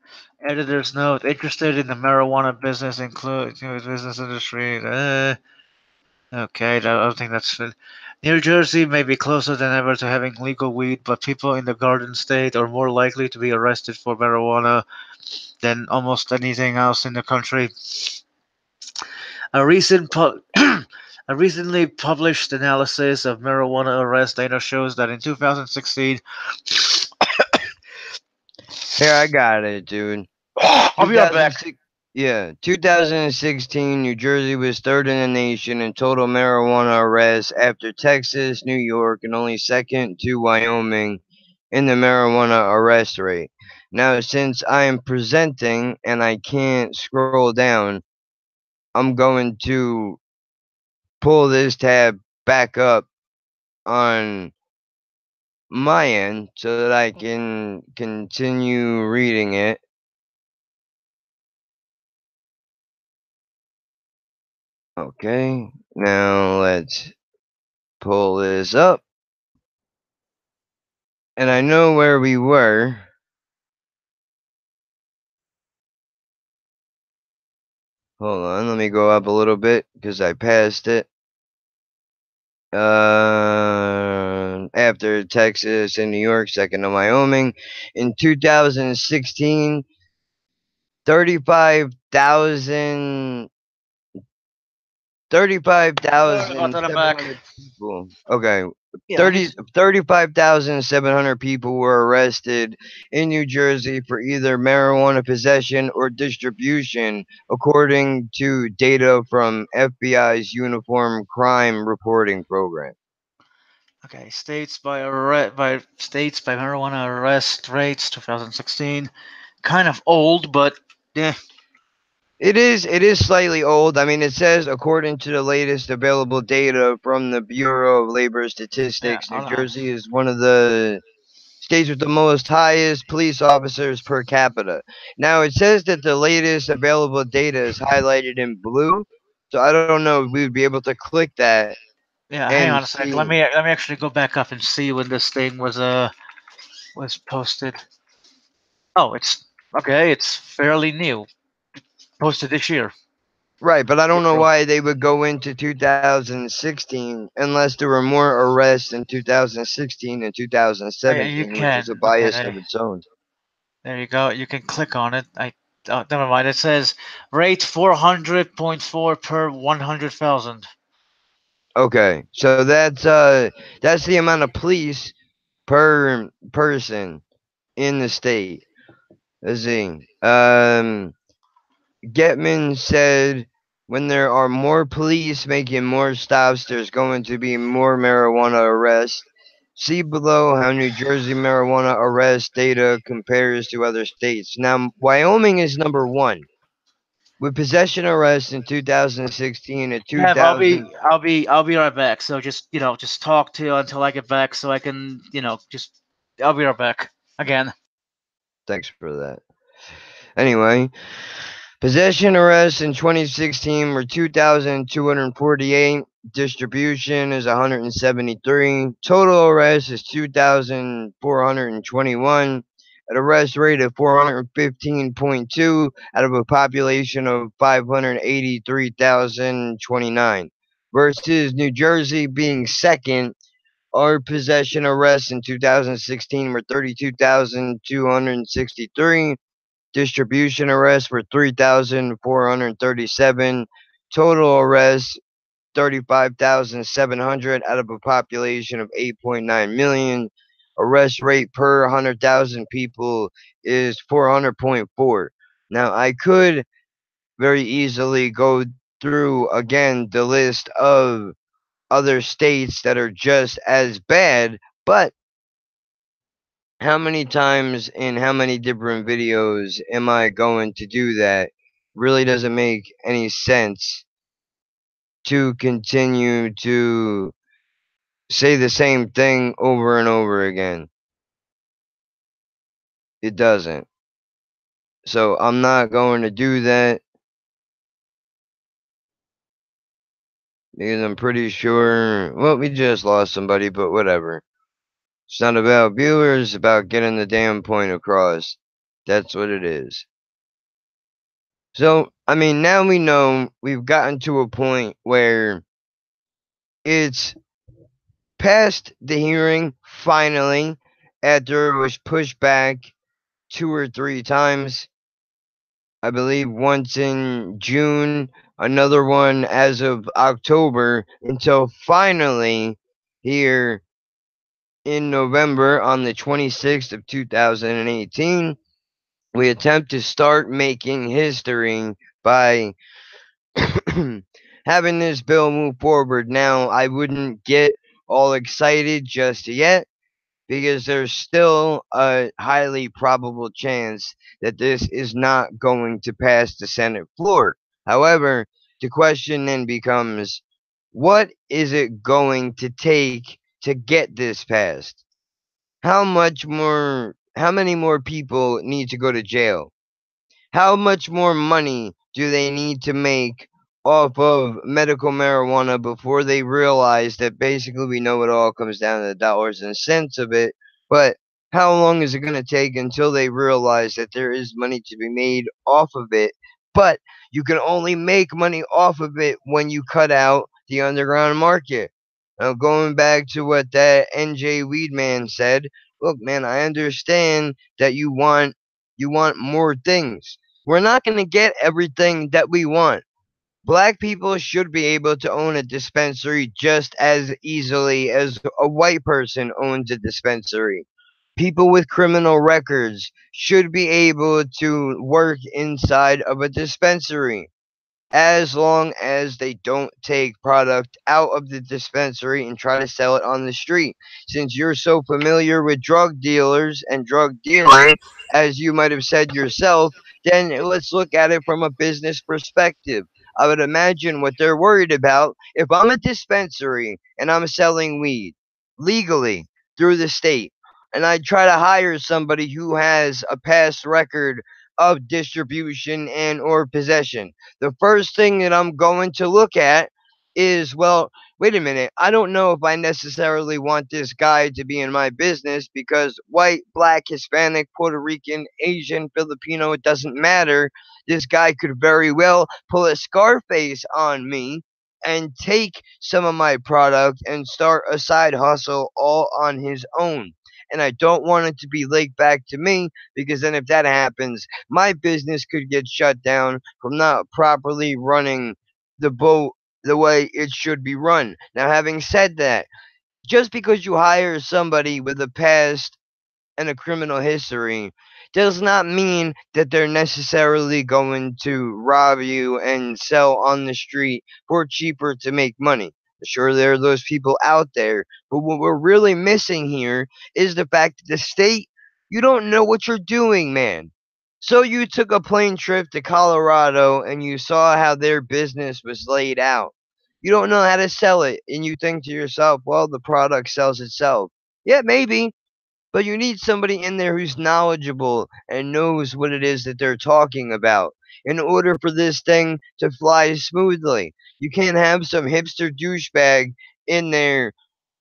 Editor's note: interested in the marijuana business, include business industry. Okay, I don't think that's it. New Jersey may be closer than ever to having legal weed, but people in the Garden State are more likely to be arrested for marijuana than almost anything else in the country. A a recently published analysis of marijuana arrest data shows that in 2016, Here, I got it, dude. I'll be right back. 2006. Yeah, 2016, New Jersey was third in the nation in total marijuana arrests after Texas, New York, and only second to Wyoming in the marijuana arrest rate. Now, since I am presenting and I can't scroll down, I'm going to pull this tab back up on my end so that I can continue reading it. Okay, now let's pull this up. And I know where we were. Hold on, let me go up a little bit because I passed it. After Texas and New York, second to Wyoming. In 2016, 35,000 Sorry about that. I'm back. 35,700 people. Okay. Yeah, 35,700 people were arrested in New Jersey for either marijuana possession or distribution, according to data from FBI's Uniform Crime Reporting Program. okay. States by marijuana arrest rates 2016. Kind of old, but yeah, It is slightly old. I mean, it says according to the latest available data from the Bureau of Labor yeah. Statistics, New I know. Jersey is one of the states with the most highest police officers per capita. Now, it says that the latest available data is highlighted in blue, so I don't know if we would be able to click that Yeah, hang and on a sec. see. Let me actually go back up and see when this thing was posted. Oh, it's okay. It's fairly new. Posted this year. Right, but I don't know April. why they would go into 2016 unless there were more arrests in 2016 and Yeah, you 2017, which is a can. Okay, bias of its own. there you go. You can click on it. I never mind. It says rate 400.4 per 100,000. Okay, so that's the amount of police per person in the state. Let's see. Getman said when there are more police making more stops, there's going to be more marijuana arrests. See below how New Jersey marijuana arrest data compares to other states. Now, Wyoming is number one with possession arrests in 2016 and Kev, 2000. I'll be right back. So just just talk to you until I get back, so I can just I'll be right back again. Thanks for that. Anyway, possession arrests in 2016 were 2,248. Distribution is 173. Total arrests is 2,421. At arrest rate of 415.2 out of a population of 583,029. Versus New Jersey being second, our possession arrests in 2016 were 32,263. Distribution arrests were 3,437. Total arrests 35,700 out of a population of 8.9 million. Arrest rate per 100,000 people is 400.4. Now, I could very easily go through again the list of other states that are just as bad, but how many times in how many different videos am I going to do that? Really doesn't make any sense to continue to say the same thing over and over again. It doesn't. So I'm not going to do that because I'm pretty sure. Well, we just lost somebody, but whatever. It's not about viewers, it's about getting the damn point across. That's what it is. So, I mean, now we know we've gotten to a point where it's past the hearing finally after it was pushed back two or three times. I believe once in June, another one as of October, until finally here in November on the 26th of 2018, we attempt to start making history by having this bill move forward. Now, I wouldn't get all excited just yet because there's still a highly probable chance that this is not going to pass the Senate floor. However, the question then becomes what is it going to take to get this passed? How many more people need to go to jail? How much more money do they need to make off of medical marijuana before they realize that basically we know it all comes down to the dollars and cents of it? But how long is it going to take until they realize that there is money to be made off of it? But you can only make money off of it when you cut out the underground market. Now, going back to what that NJ Weedman said, look, man, I understand that you want more things. We're not going to get everything that we want. Black people should be able to own a dispensary just as easily as a white person owns a dispensary. People with criminal records should be able to work inside of a dispensary as long as they don't take product out of the dispensary and try to sell it on the street. Since you're so familiar with drug dealers and drug dealing, as you might have said yourself, then let's look at it from a business perspective. I would imagine what they're worried about if I'm a dispensary and I'm selling weed legally through the state and I try to hire somebody who has a past record of distribution and or possession. The first thing that I'm going to look at is, well, wait a minute, I don't know if I necessarily want this guy to be in my business because white, black, Hispanic, Puerto Rican, Asian, Filipino, it doesn't matter. This guy could very well pull a Scarface on me and take some of my product and start a side hustle all on his own. And I don't want it to be linked back to me because then if that happens, my business could get shut down from not properly running the boat the way it should be run. Now, having said that, just because you hire somebody with a past and a criminal history does not mean that they're necessarily going to rob you and sell on the street for cheaper to make money. Sure, there are those people out there, but what we're really missing here is the fact that the state, you don't know what you're doing, man. So you took a plane trip to Colorado and you saw how their business was laid out. You don't know how to sell it, and you think to yourself, well, the product sells itself. Yeah, maybe, but you need somebody in there who's knowledgeable and knows what it is that they're talking about in order for this thing to fly smoothly. You can't have some hipster douchebag in there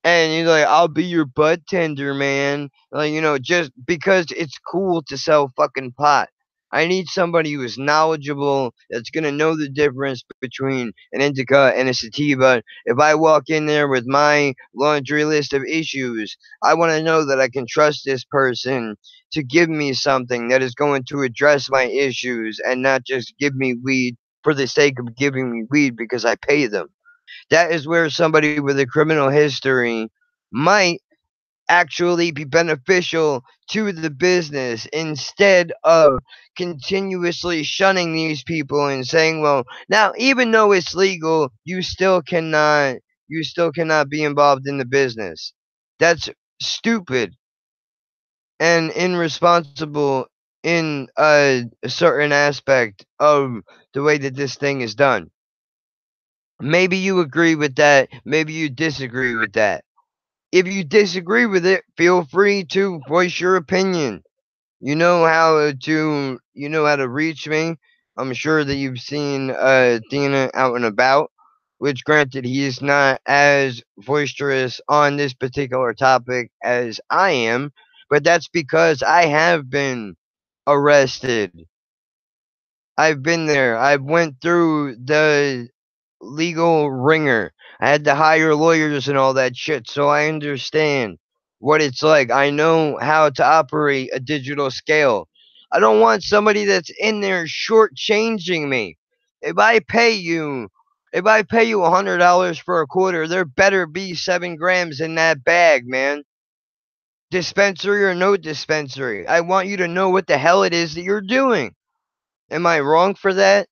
and he's like, I'll be your butt tender, man. Like, just because it's cool to sell fucking pot. I need somebody who is knowledgeable that's gonna know the difference between an indica and a sativa. If I walk in there with my laundry list of issues, I want to know that I can trust this person to give me something that is going to address my issues and not just give me weed for the sake of giving me weed because I pay them. That is where somebody with a criminal history might actually be beneficial to the business instead of continuously shunning these people and saying, well, now even though it's legal, you still cannot be involved in the business. That's stupid and irresponsible in a certain aspect of the way that this thing is done. Maybe you agree with that, maybe you disagree with that. If you disagree with it, feel free to voice your opinion. You know how to reach me. I'm sure that you've seen Dina out and about, which granted he is not as boisterous on this particular topic as I am, but that's because I have been arrested. I've been there. I went through the legal ringer. I had to hire lawyers and all that shit, so I understand what it's like. I know how to operate a digital scale. I don't want somebody that's in there shortchanging me. If I pay you, if I pay you $100 for a quarter, there better be 7 grams in that bag, man. Dispensary or no dispensary, I want you to know what the hell it is that you're doing. Am I wrong for that?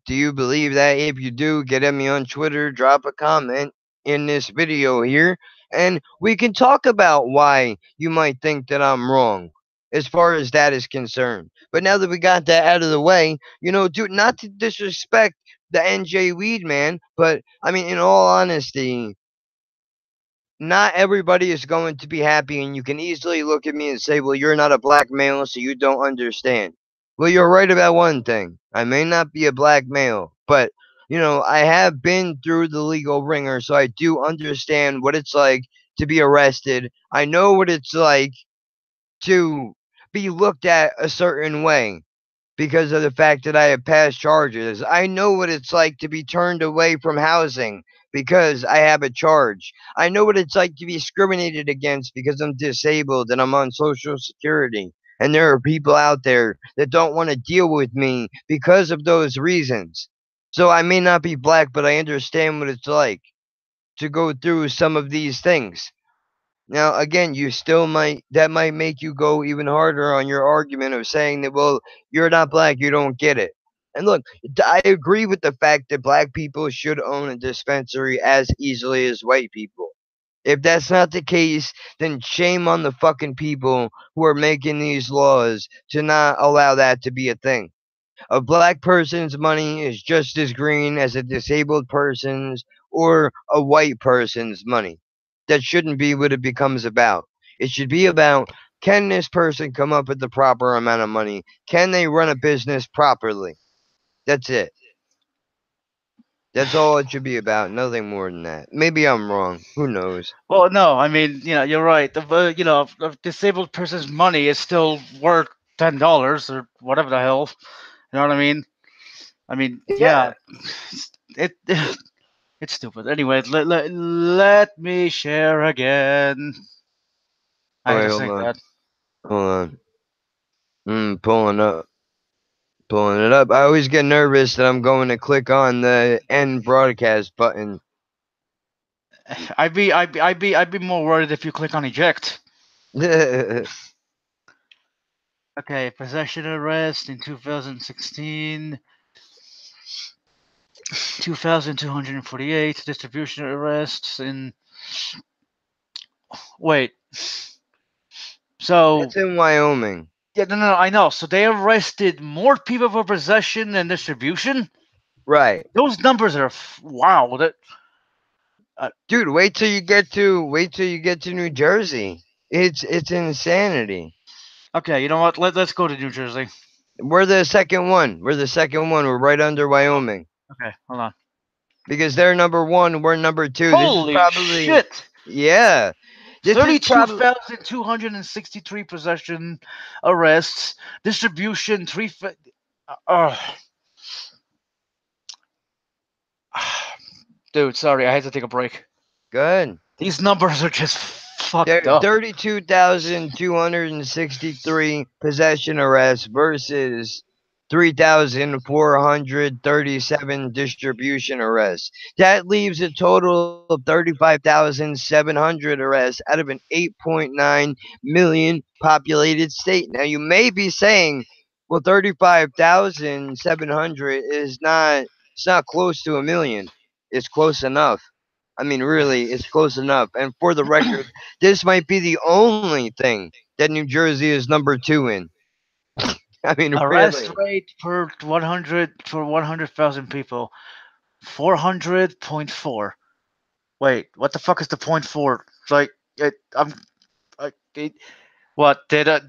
Do you believe that? If you do, get at me on Twitter, drop a comment in this video here, and we can talk about why you might think that I'm wrong as far as that is concerned. But now that we got that out of the way, dude, not to disrespect the NJ Weed man, but I mean, in all honesty, not everybody is going to be happy, and you can easily look at me and say, well, you're not a black male, so you don't understand. Well, you're right about one thing. I may not be a black male, but, I have been through the legal ringer, so I do understand what it's like to be arrested. I know what it's like to be looked at a certain way because of the fact that I have past charges. I know what it's like to be turned away from housing because I have a charge. I know what it's like to be discriminated against because I'm disabled and I'm on Social Security. And there are people out there that don't want to deal with me because of those reasons. So I may not be black, but I understand what it's like to go through some of these things. Now, again, you still might that might make you go even harder on your argument of saying that, well, you're not black, you don't get it. And look, I agree with the fact that black people should own a dispensary as easily as white people. If that's not the case, then shame on the fucking people who are making these laws to not allow that to be a thing. A black person's money is just as green as a disabled person's or a white person's money. That shouldn't be what it becomes about. It should be about, can this person come up with the proper amount of money? Can they run a business properly? That's it. That's all it should be about. Nothing more than that. Maybe I'm wrong. Who knows? Well, no, I mean, you're right. A disabled person's money is still worth $10 or whatever the hell. You know what I mean? I mean, Yeah. yeah, it it's stupid. Anyway, let me share again. I Oh, had wait, to hold sing on. that. Hold on. Pulling up. Pulling it up. I always get nervous that I'm going to click on the end broadcast button. I'd be more worried if you click on eject. Okay, possession arrest in 2016, 2,248 distribution arrests in. Wait, so That's in Wyoming. yeah, no, I know. So they arrested more people for possession and distribution. Right. Those numbers are wow. That uh, Dude, wait till you get to New Jersey. It's insanity. okay. You know what? Let's go to New Jersey. We're the second one. We're the second one. We're right under Wyoming. Okay, hold on. Because they're number one, we're number two. This is Holy probably, shit! yeah. This is Thirty-two probably thousand two hundred and sixty-three possession arrests, distribution uh, dude, sorry, I had to take a break. good. These numbers are just fucked There, up. 32,263 possession arrests versus 3,437 distribution arrests. That leaves a total of 35,700 arrests out of an 8.9 million populated state. Now, you may be saying, well, 35,700 is not, it's not close to a million. It's close enough. I mean, really, it's close enough. And for the record, this might be the only thing that New Jersey is number two in. I mean, Arrest really. rate per 100,000 people, 400.4. Wait, what the fuck is the point four? Like, I'm. What did a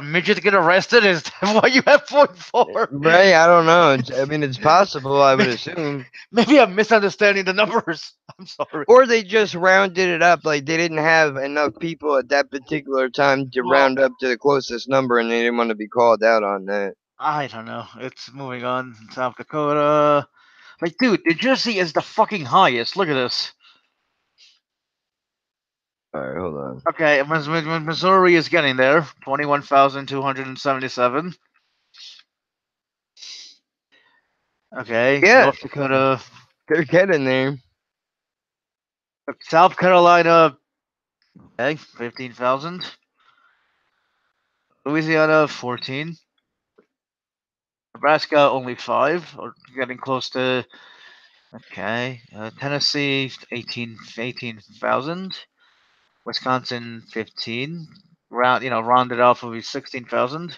midget get arrested? Is that why you have point four? Right? I don't know. I mean, it's possible, I would assume. Maybe I'm misunderstanding the numbers. I'm sorry. Or they just rounded it up. Like, they didn't have enough people at that particular time to Well, round up to the closest number, and they didn't want to be called out on that. I don't know. It's moving on. South Dakota. Like, dude, New Jersey is the fucking highest. Look at this. All right, hold on. Okay, Missouri is getting there. 21,277. Okay, Yeah, North Dakota. they're getting there. South Carolina. Okay, 15,000. Louisiana, 14. Nebraska, only 5. Or getting close to. Okay. Tennessee, 18,000. Wisconsin, 15. Rounded off will be 16,000.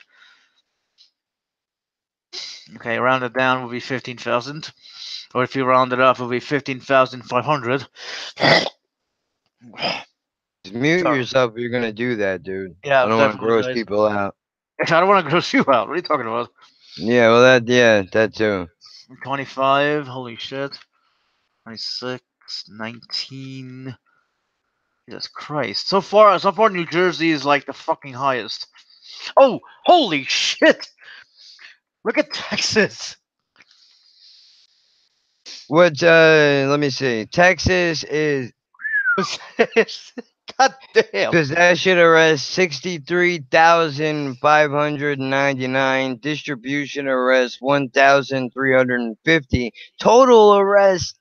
Okay, rounded down will be 15,000. Or if you round it up, it'll be 15,500. Just mute Sorry. yourself if you're going to do that, dude. I Yeah, don't want to definitely, gross guys. people out. I don't want to gross you out. What are you talking about? Yeah, well, yeah, that too. 25. Holy shit. 26. 19. Jesus Christ. So far, New Jersey is like the fucking highest. Oh, holy shit! Look at Texas. What, let me see. Texas is, God damn. Possession arrest 63,599. Distribution arrest 1,350. Total arrest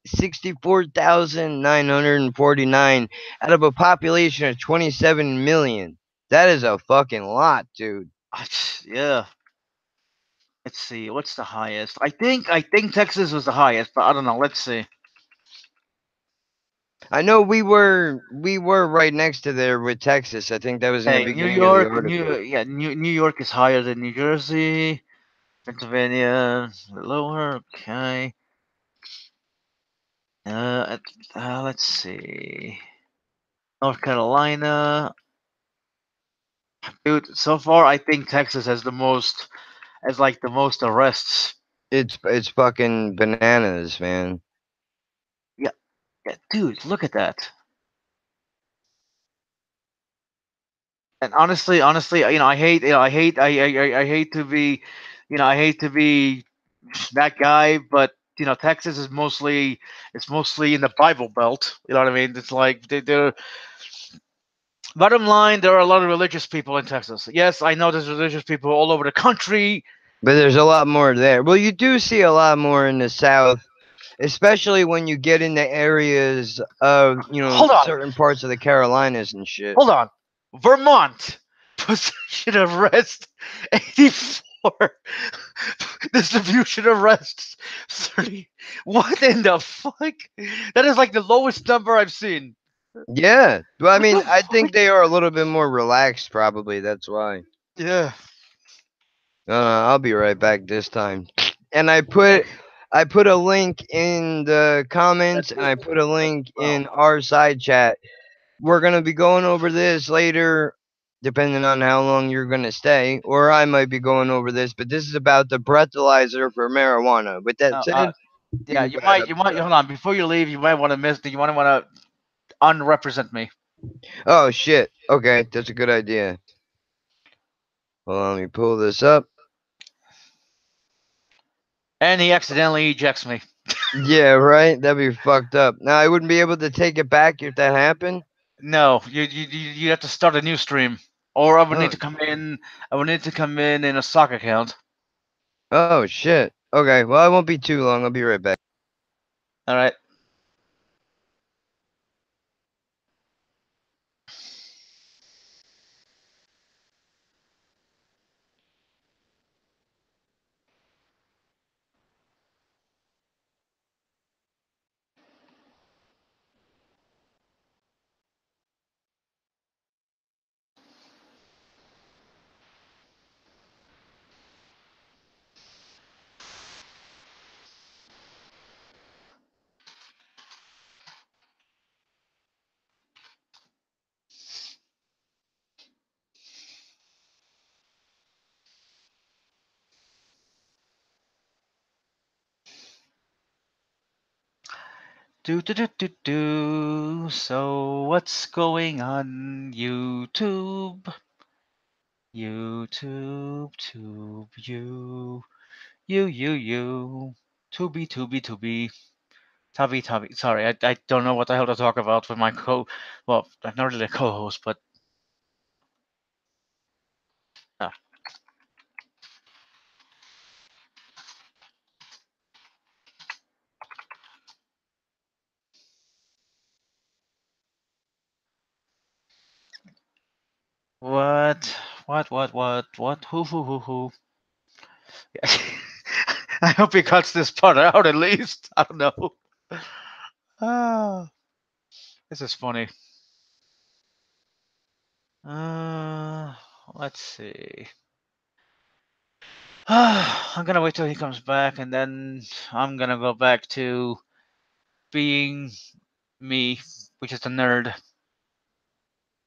64,949 out of a population of 27 million. That is a fucking lot, dude. Yeah. Let's see. What's the highest? I think Texas was the highest, but I don't know. Let's see. I know we were right next to there with Texas. I think that was in the Hey, New beginning of the York, New article. yeah, New York is higher than New Jersey. Pennsylvania lower. Okay. Uh, let's see. North Carolina, dude. So far, I think Texas has the most arrests. It's fucking bananas, man. Yeah, yeah, dude. Look at that. And honestly, I hate to be, I hate to be that guy, but Texas is mostly in the Bible Belt. You know what I mean? It's like they're bottom line. There are a lot of religious people in Texas. Yes, I know there's religious people all over the country. But there's a lot more there. Well, you do see a lot more in the South, especially when you get into areas of, Hold on, certain parts of the Carolinas and shit. hold on. Vermont possession arrest 84. Distribution arrests 30. What in the fuck? That is like the lowest number I've seen. Yeah. Well, I What mean, the I fuck? think they are a little bit more relaxed, probably. That's why. Yeah. I'll be right back this time. And I put a link in the comments and I put a link Well, in our side chat. We're gonna be going over this later, depending on how long you're gonna stay, or I might be going over this. But this is about the breathalyzer for marijuana. With that uh, said, you yeah, can go ahead. I'm hold on, before you leave, you might want to unrepresent me. Oh shit. Okay, that's a good idea. Hold on, let me pull this up. And he accidentally ejects me. Yeah, right. That'd be fucked up. Now I wouldn't be able to take it back if that happened. No, you have to start a new stream. Or I would need Oh, to come in. I would need to come in a stock account. oh shit. Okay, well I won't be too long. I'll be right back. All right. Do do do do do. So what's going on YouTube? YouTube, tube, you. To be. Tubby. Sorry, I don't know what the hell to talk about with my well, not really a co-host, but uh, what, what, who. I hope he cuts this part out at least. I don't know. Ah, this is funny. Uh, let's see. I'm gonna wait till he comes back, and then I'm gonna go back to being me, which is a nerd.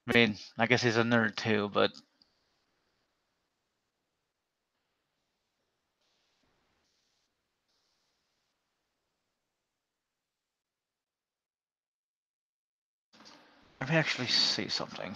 I mean, I guess he's a nerd too, but let me actually see something.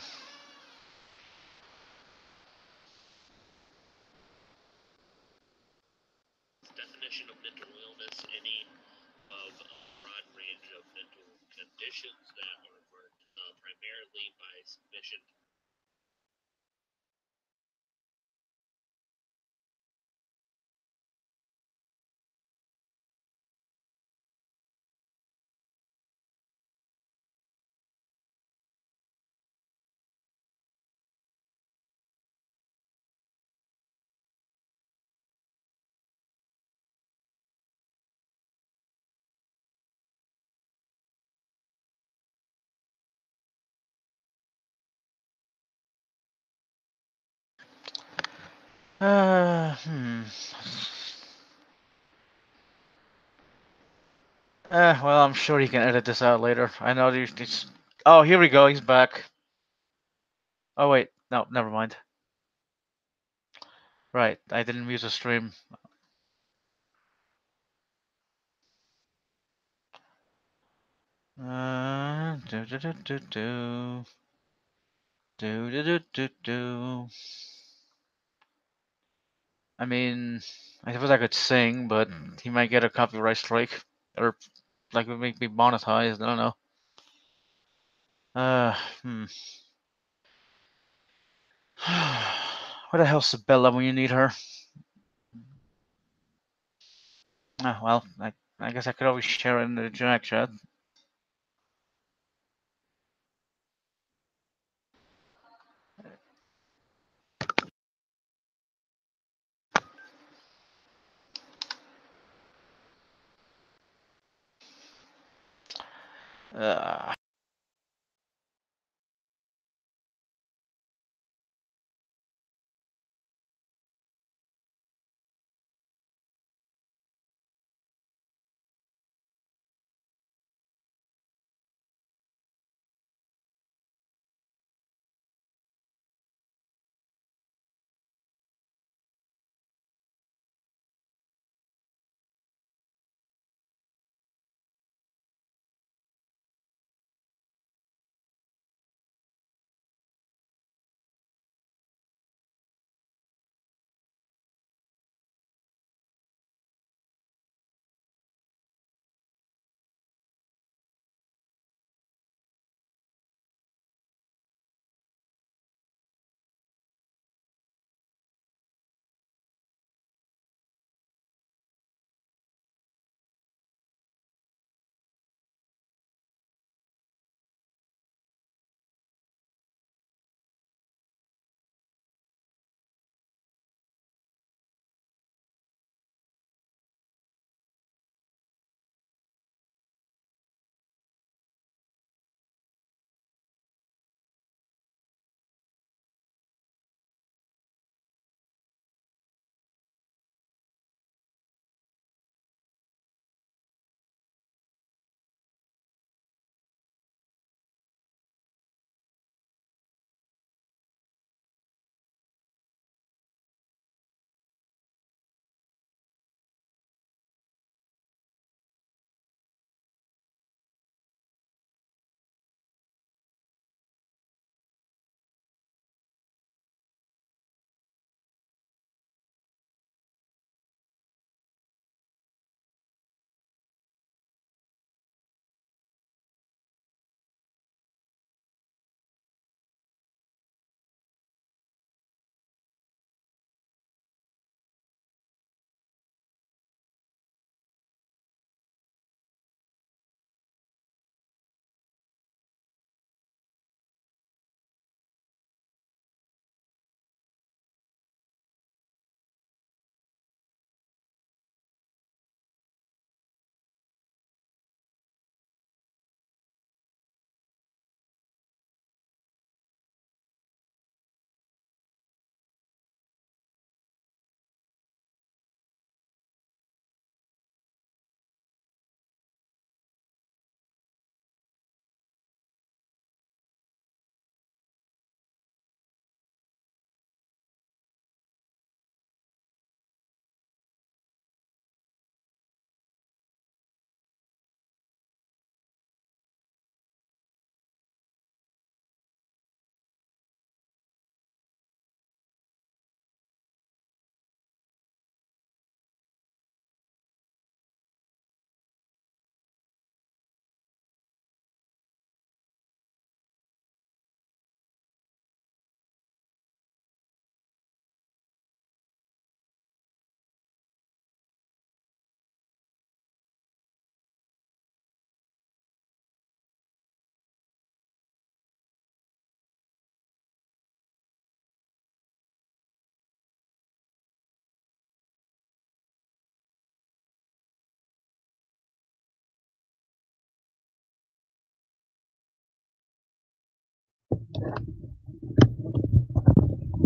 Hmm. Well, I'm sure he can edit this out later. I know these. Oh, here we go. He's back. Oh wait, no, never mind. Right, I didn't mute the stream. Do do do do do do do do do do. I mean, I suppose I could sing, but he might get a copyright strike, or like would make me monetized. I don't know. Uh, hmm. Where the hell's Sabella when you need her? Well, I guess I could always share it in the Jack chat. Uh,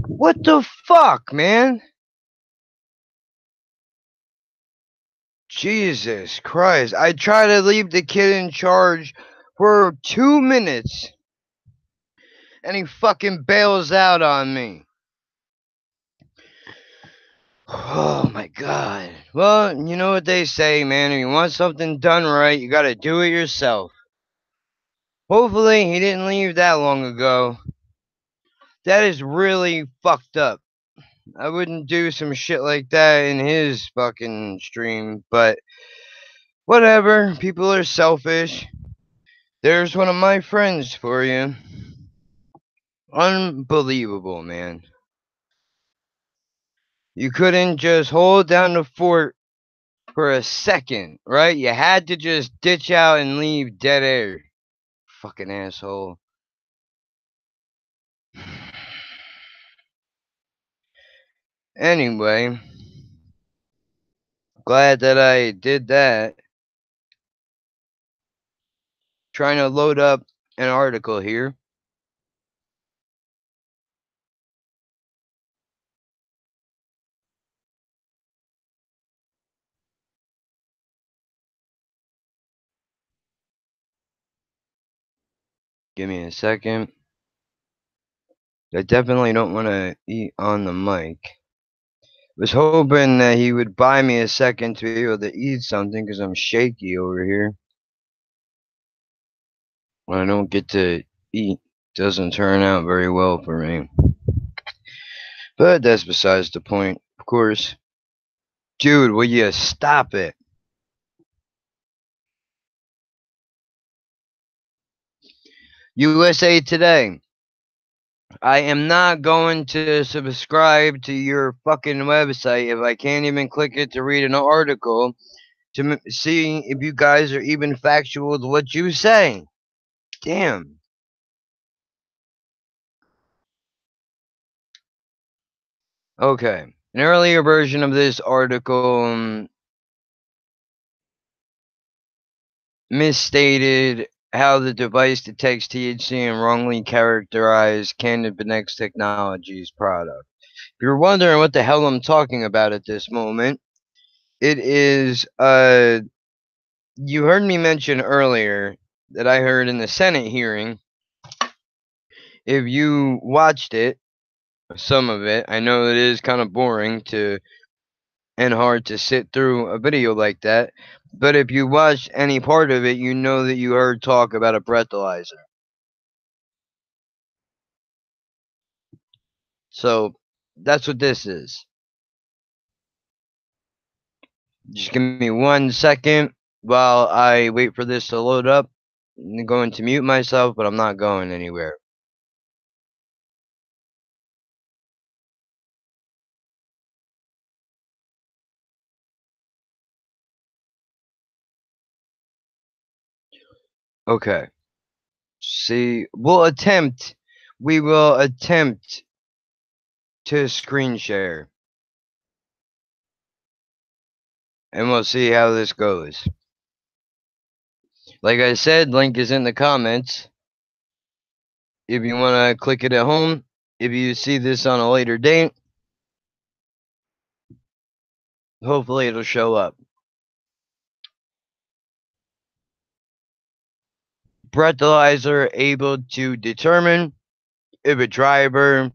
What the fuck, man? Jesus Christ. I try to leave the kid in charge for 2 minutes and he fucking bails out on me. Oh my god. Well, you know what they say, man. If you want something done right, you gotta do it yourself. Hopefully, he didn't leave that long ago. That is really fucked up. I wouldn't do some shit like that in his fucking stream, but whatever. People are selfish. There's one of my friends for you. Unbelievable, man. You couldn't just hold down the fort for a second, right? You had to just ditch out and leave dead air. Fucking asshole. Anyway, glad that I did that. Trying to load up an article here. Give me a second. I definitely don't want to eat on the mic. Was hoping that he would buy me a second to be able to eat something because I'm shaky over here. When I don't get to eat, doesn't turn out very well for me. But that's besides the point, of course. Dude, will you stop it? USA Today. I am not going to subscribe to your fucking website if I can't even click it to read an article to see if you guys are even factual with what you say. Damn. Okay. An earlier version of this article misstated how the device detects THC and wrongly characterized Cannabis Technologies product. If you're wondering what the hell I'm talking about at this moment, it is you heard me mention earlier that I heard in the Senate hearing. If you watched it, some of it, I know it is kind of boring to and hard to sit through a video like that. But if you watched any part of it, you know that you heard talk about a breathalyzer. So that's what this is. Just give me 1 second while I wait for this to load up. I'm going to mute myself, but I'm not going anywhere. Okay. See, we will attempt to screen share, and we'll see how this goes. Like I said, link is in the comments. If you want to click it at home, if you see this on a later date, hopefully it'll show up. Breathalyzer able to determine if a driver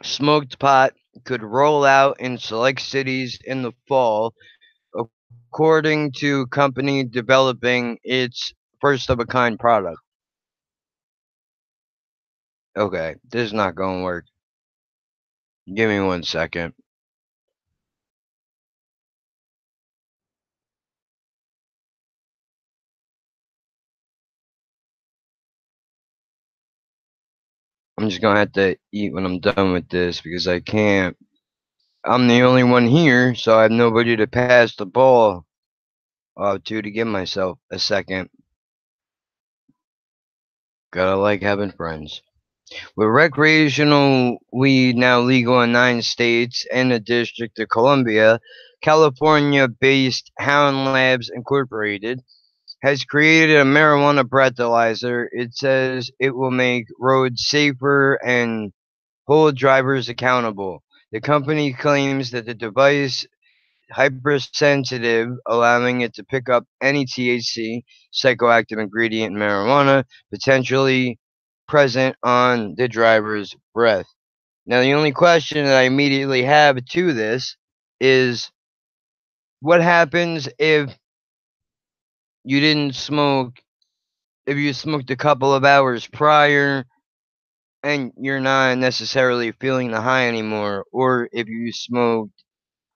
smoked pot could roll out in select cities in the fall, according to company developing its first of a kind product. Okay, this is not going to work. Give me 1 second. I'm just going to have to eat when I'm done with this because I can't. I'm the only one here, so I have nobody to pass the ball to give myself a second. Gotta like having friends. With recreational weed now legal in 9 states and the District of Columbia, California based Hound Labs Incorporated has created a marijuana breathalyzer. It says it will make roads safer and hold drivers accountable. The company claims that the device hypersensitive, allowing it to pick up any THC, psychoactive ingredient in marijuana, potentially present on the driver's breath. Now, the only question that I immediately have to this is what happens if you didn't smoke, if you smoked a couple of hours prior and you're not necessarily feeling the high anymore, or if you smoked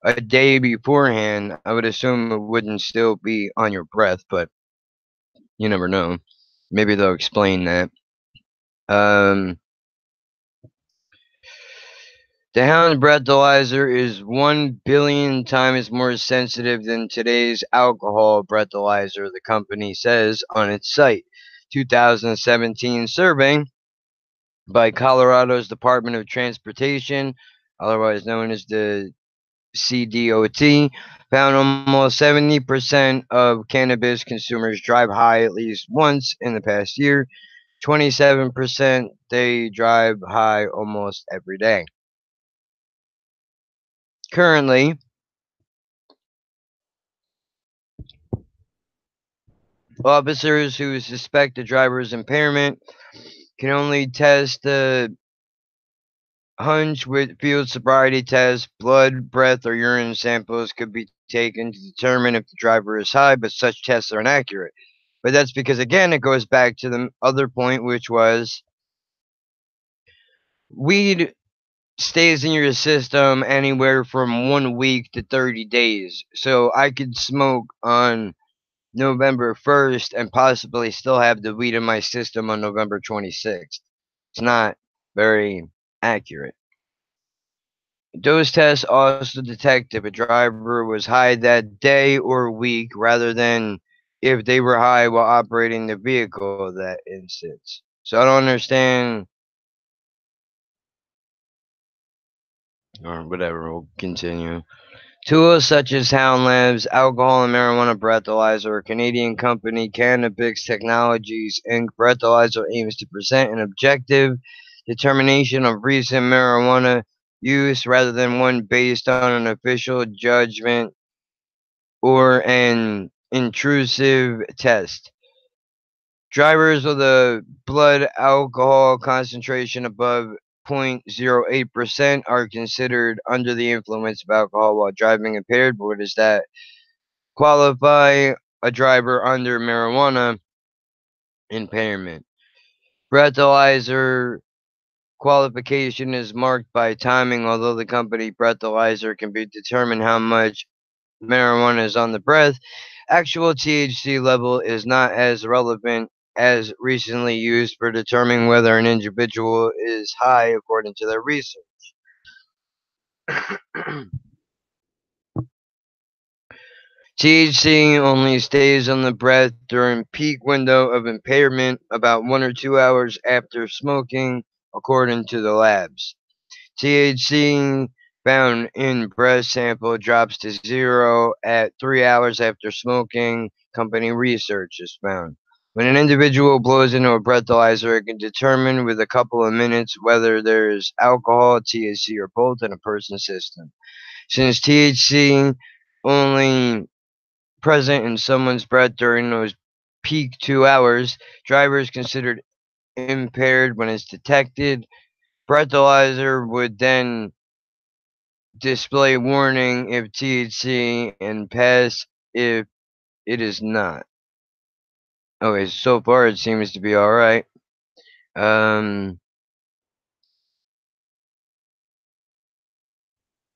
a day beforehand, I would assume it wouldn't still be on your breath, but you never know. Maybe they'll explain that. Um, the Hound breathalyzer is 1 billion times more sensitive than today's alcohol breathalyzer, the company says on its site. 2017 survey by Colorado's Department of Transportation, otherwise known as the CDOT, found almost 70% of cannabis consumers drive high at least once in the past year. 27% they drive high almost every day. Currently, officers who suspect a driver's impairment can only test the hunch with field sobriety tests. Blood, breath, or urine samples could be taken to determine if the driver is high, but such tests are inaccurate. But that's because, again, it goes back to the other point, which was weed stays in your system anywhere from 1 week to 30 days. So I could smoke on November 1st and possibly still have the weed in my system on November 26th. It's not very accurate. Those tests also detect if a driver was high that day or week rather than if they were high while operating the vehicle that instance. So I don't understand, or whatever, we'll continue. Tools such as Hound Labs, alcohol and marijuana breathalyzer, Canadian company Cannabis Technologies Inc. Breathalyzer aims to present an objective determination of recent marijuana use rather than one based on an official judgment or an intrusive test. Drivers with a blood alcohol concentration above 0.08% are considered under the influence of alcohol while driving impaired. But what does that qualify a driver under marijuana impairment? Breathalyzer qualification is marked by timing, although the company breathalyzer can be determined how much marijuana is on the breath. Actual THC level is not as relevant as recently used for determining whether an individual is high according to their research. THC only stays on the breath during peak window of impairment about 1 or 2 hours after smoking, according to the labs. THC found in breath sample drops to zero at 3 hours after smoking, company research has found. When an individual blows into a breathalyzer, it can determine with a couple of minutes whether there's alcohol, THC, or both in a person's system. Since THC only present in someone's breath during those peak 2 hours, drivers considered impaired when it's detected. Breathalyzer would then display warning if THC and pass if it is not. Okay, so far it seems to be alright. Um,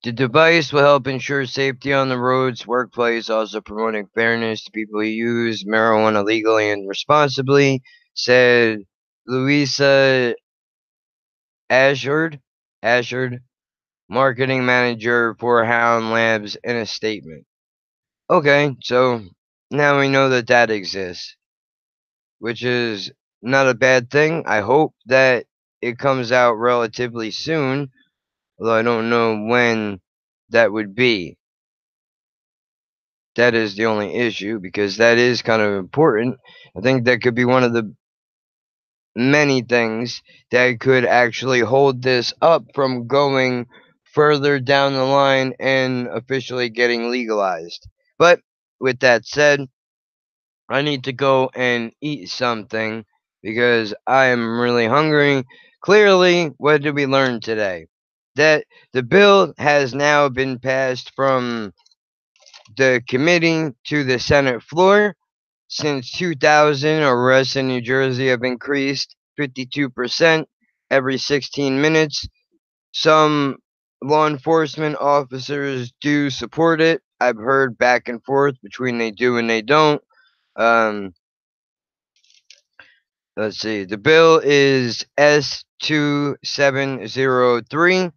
the device will help ensure safety on the roads, workplace, also promoting fairness to people who use marijuana legally and responsibly, said Louisa Ashard, Ashard, marketing manager for Hound Labs, in a statement. Okay, so now we know that that exists, which is not a bad thing. I hope that it comes out relatively soon, although I don't know when that would be. That is the only issue because that is kind of important. I think that could be one of the many things that could actually hold this up from going further down the line and officially getting legalized. But with that said, I need to go and eat something because I am really hungry. Clearly, what did we learn today? That the bill has now been passed from the committee to the Senate floor. Since 2000, arrests in New Jersey have increased 52% every 16 minutes. Some law enforcement officers do support it. I've heard back and forth between they do and they don't. Um, let's see. The bill is S2703.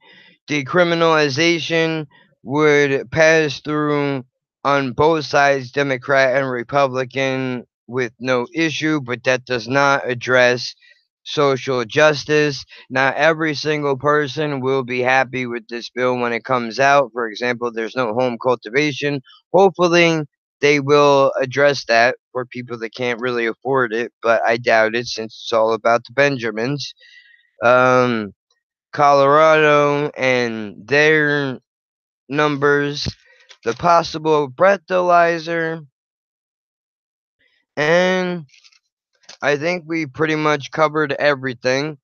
Decriminalization would pass through on both sides, Democrat and Republican, with no issue, but that does not address social justice. Not every single person will be happy with this bill when it comes out. For example, there's no home cultivation. Hopefully, they will address that for people that can't really afford it, but I doubt it since it's all about the Benjamins. Um, Colorado and their numbers, the possible breathalyzer, and I think we pretty much covered everything.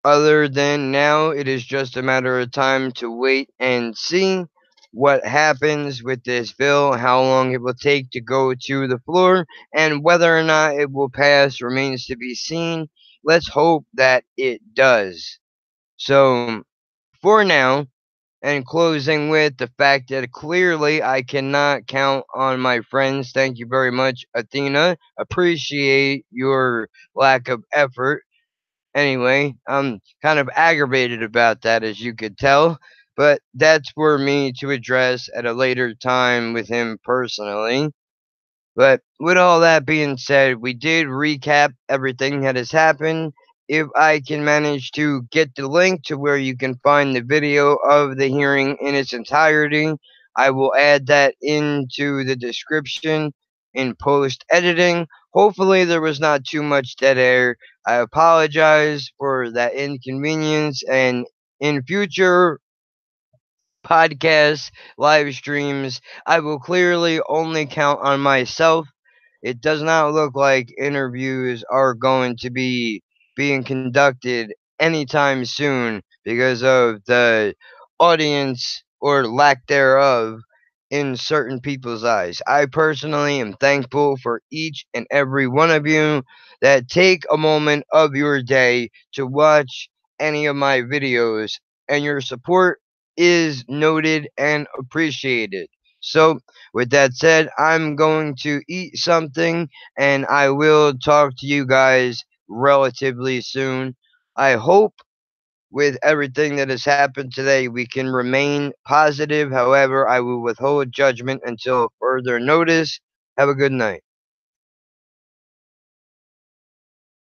Other than now, it is just a matter of time to wait and see what happens with this bill, how long it will take to go to the floor, and whether or not it will pass remains to be seen. Let's hope that it does. So, for now, and closing with the fact that clearly I cannot count on my friends. Thank you very much, Athena. Appreciate your lack of effort. Anyway, I'm kind of aggravated about that, as you could tell, but that's for me to address at a later time with him personally. But with all that being said, we did recap everything that has happened. If I can manage to get the link to where you can find the video of the hearing in its entirety, I will add that into the description in post editing. Hopefully, there was not too much dead air. I apologize for that inconvenience, and in future podcasts, live streams, I will clearly only count on myself. It does not look like interviews are going to be being conducted anytime soon because of the audience or lack thereof in certain people's eyes. I personally am thankful for each and every one of you that take a moment of your day to watch any of my videos, and your support is noted and appreciated. So, with that said, I'm going to eat something and I will talk to you guys relatively soon. I hope with everything that has happened today, we can remain positive. However, I will withhold judgment until further notice. Have a good night.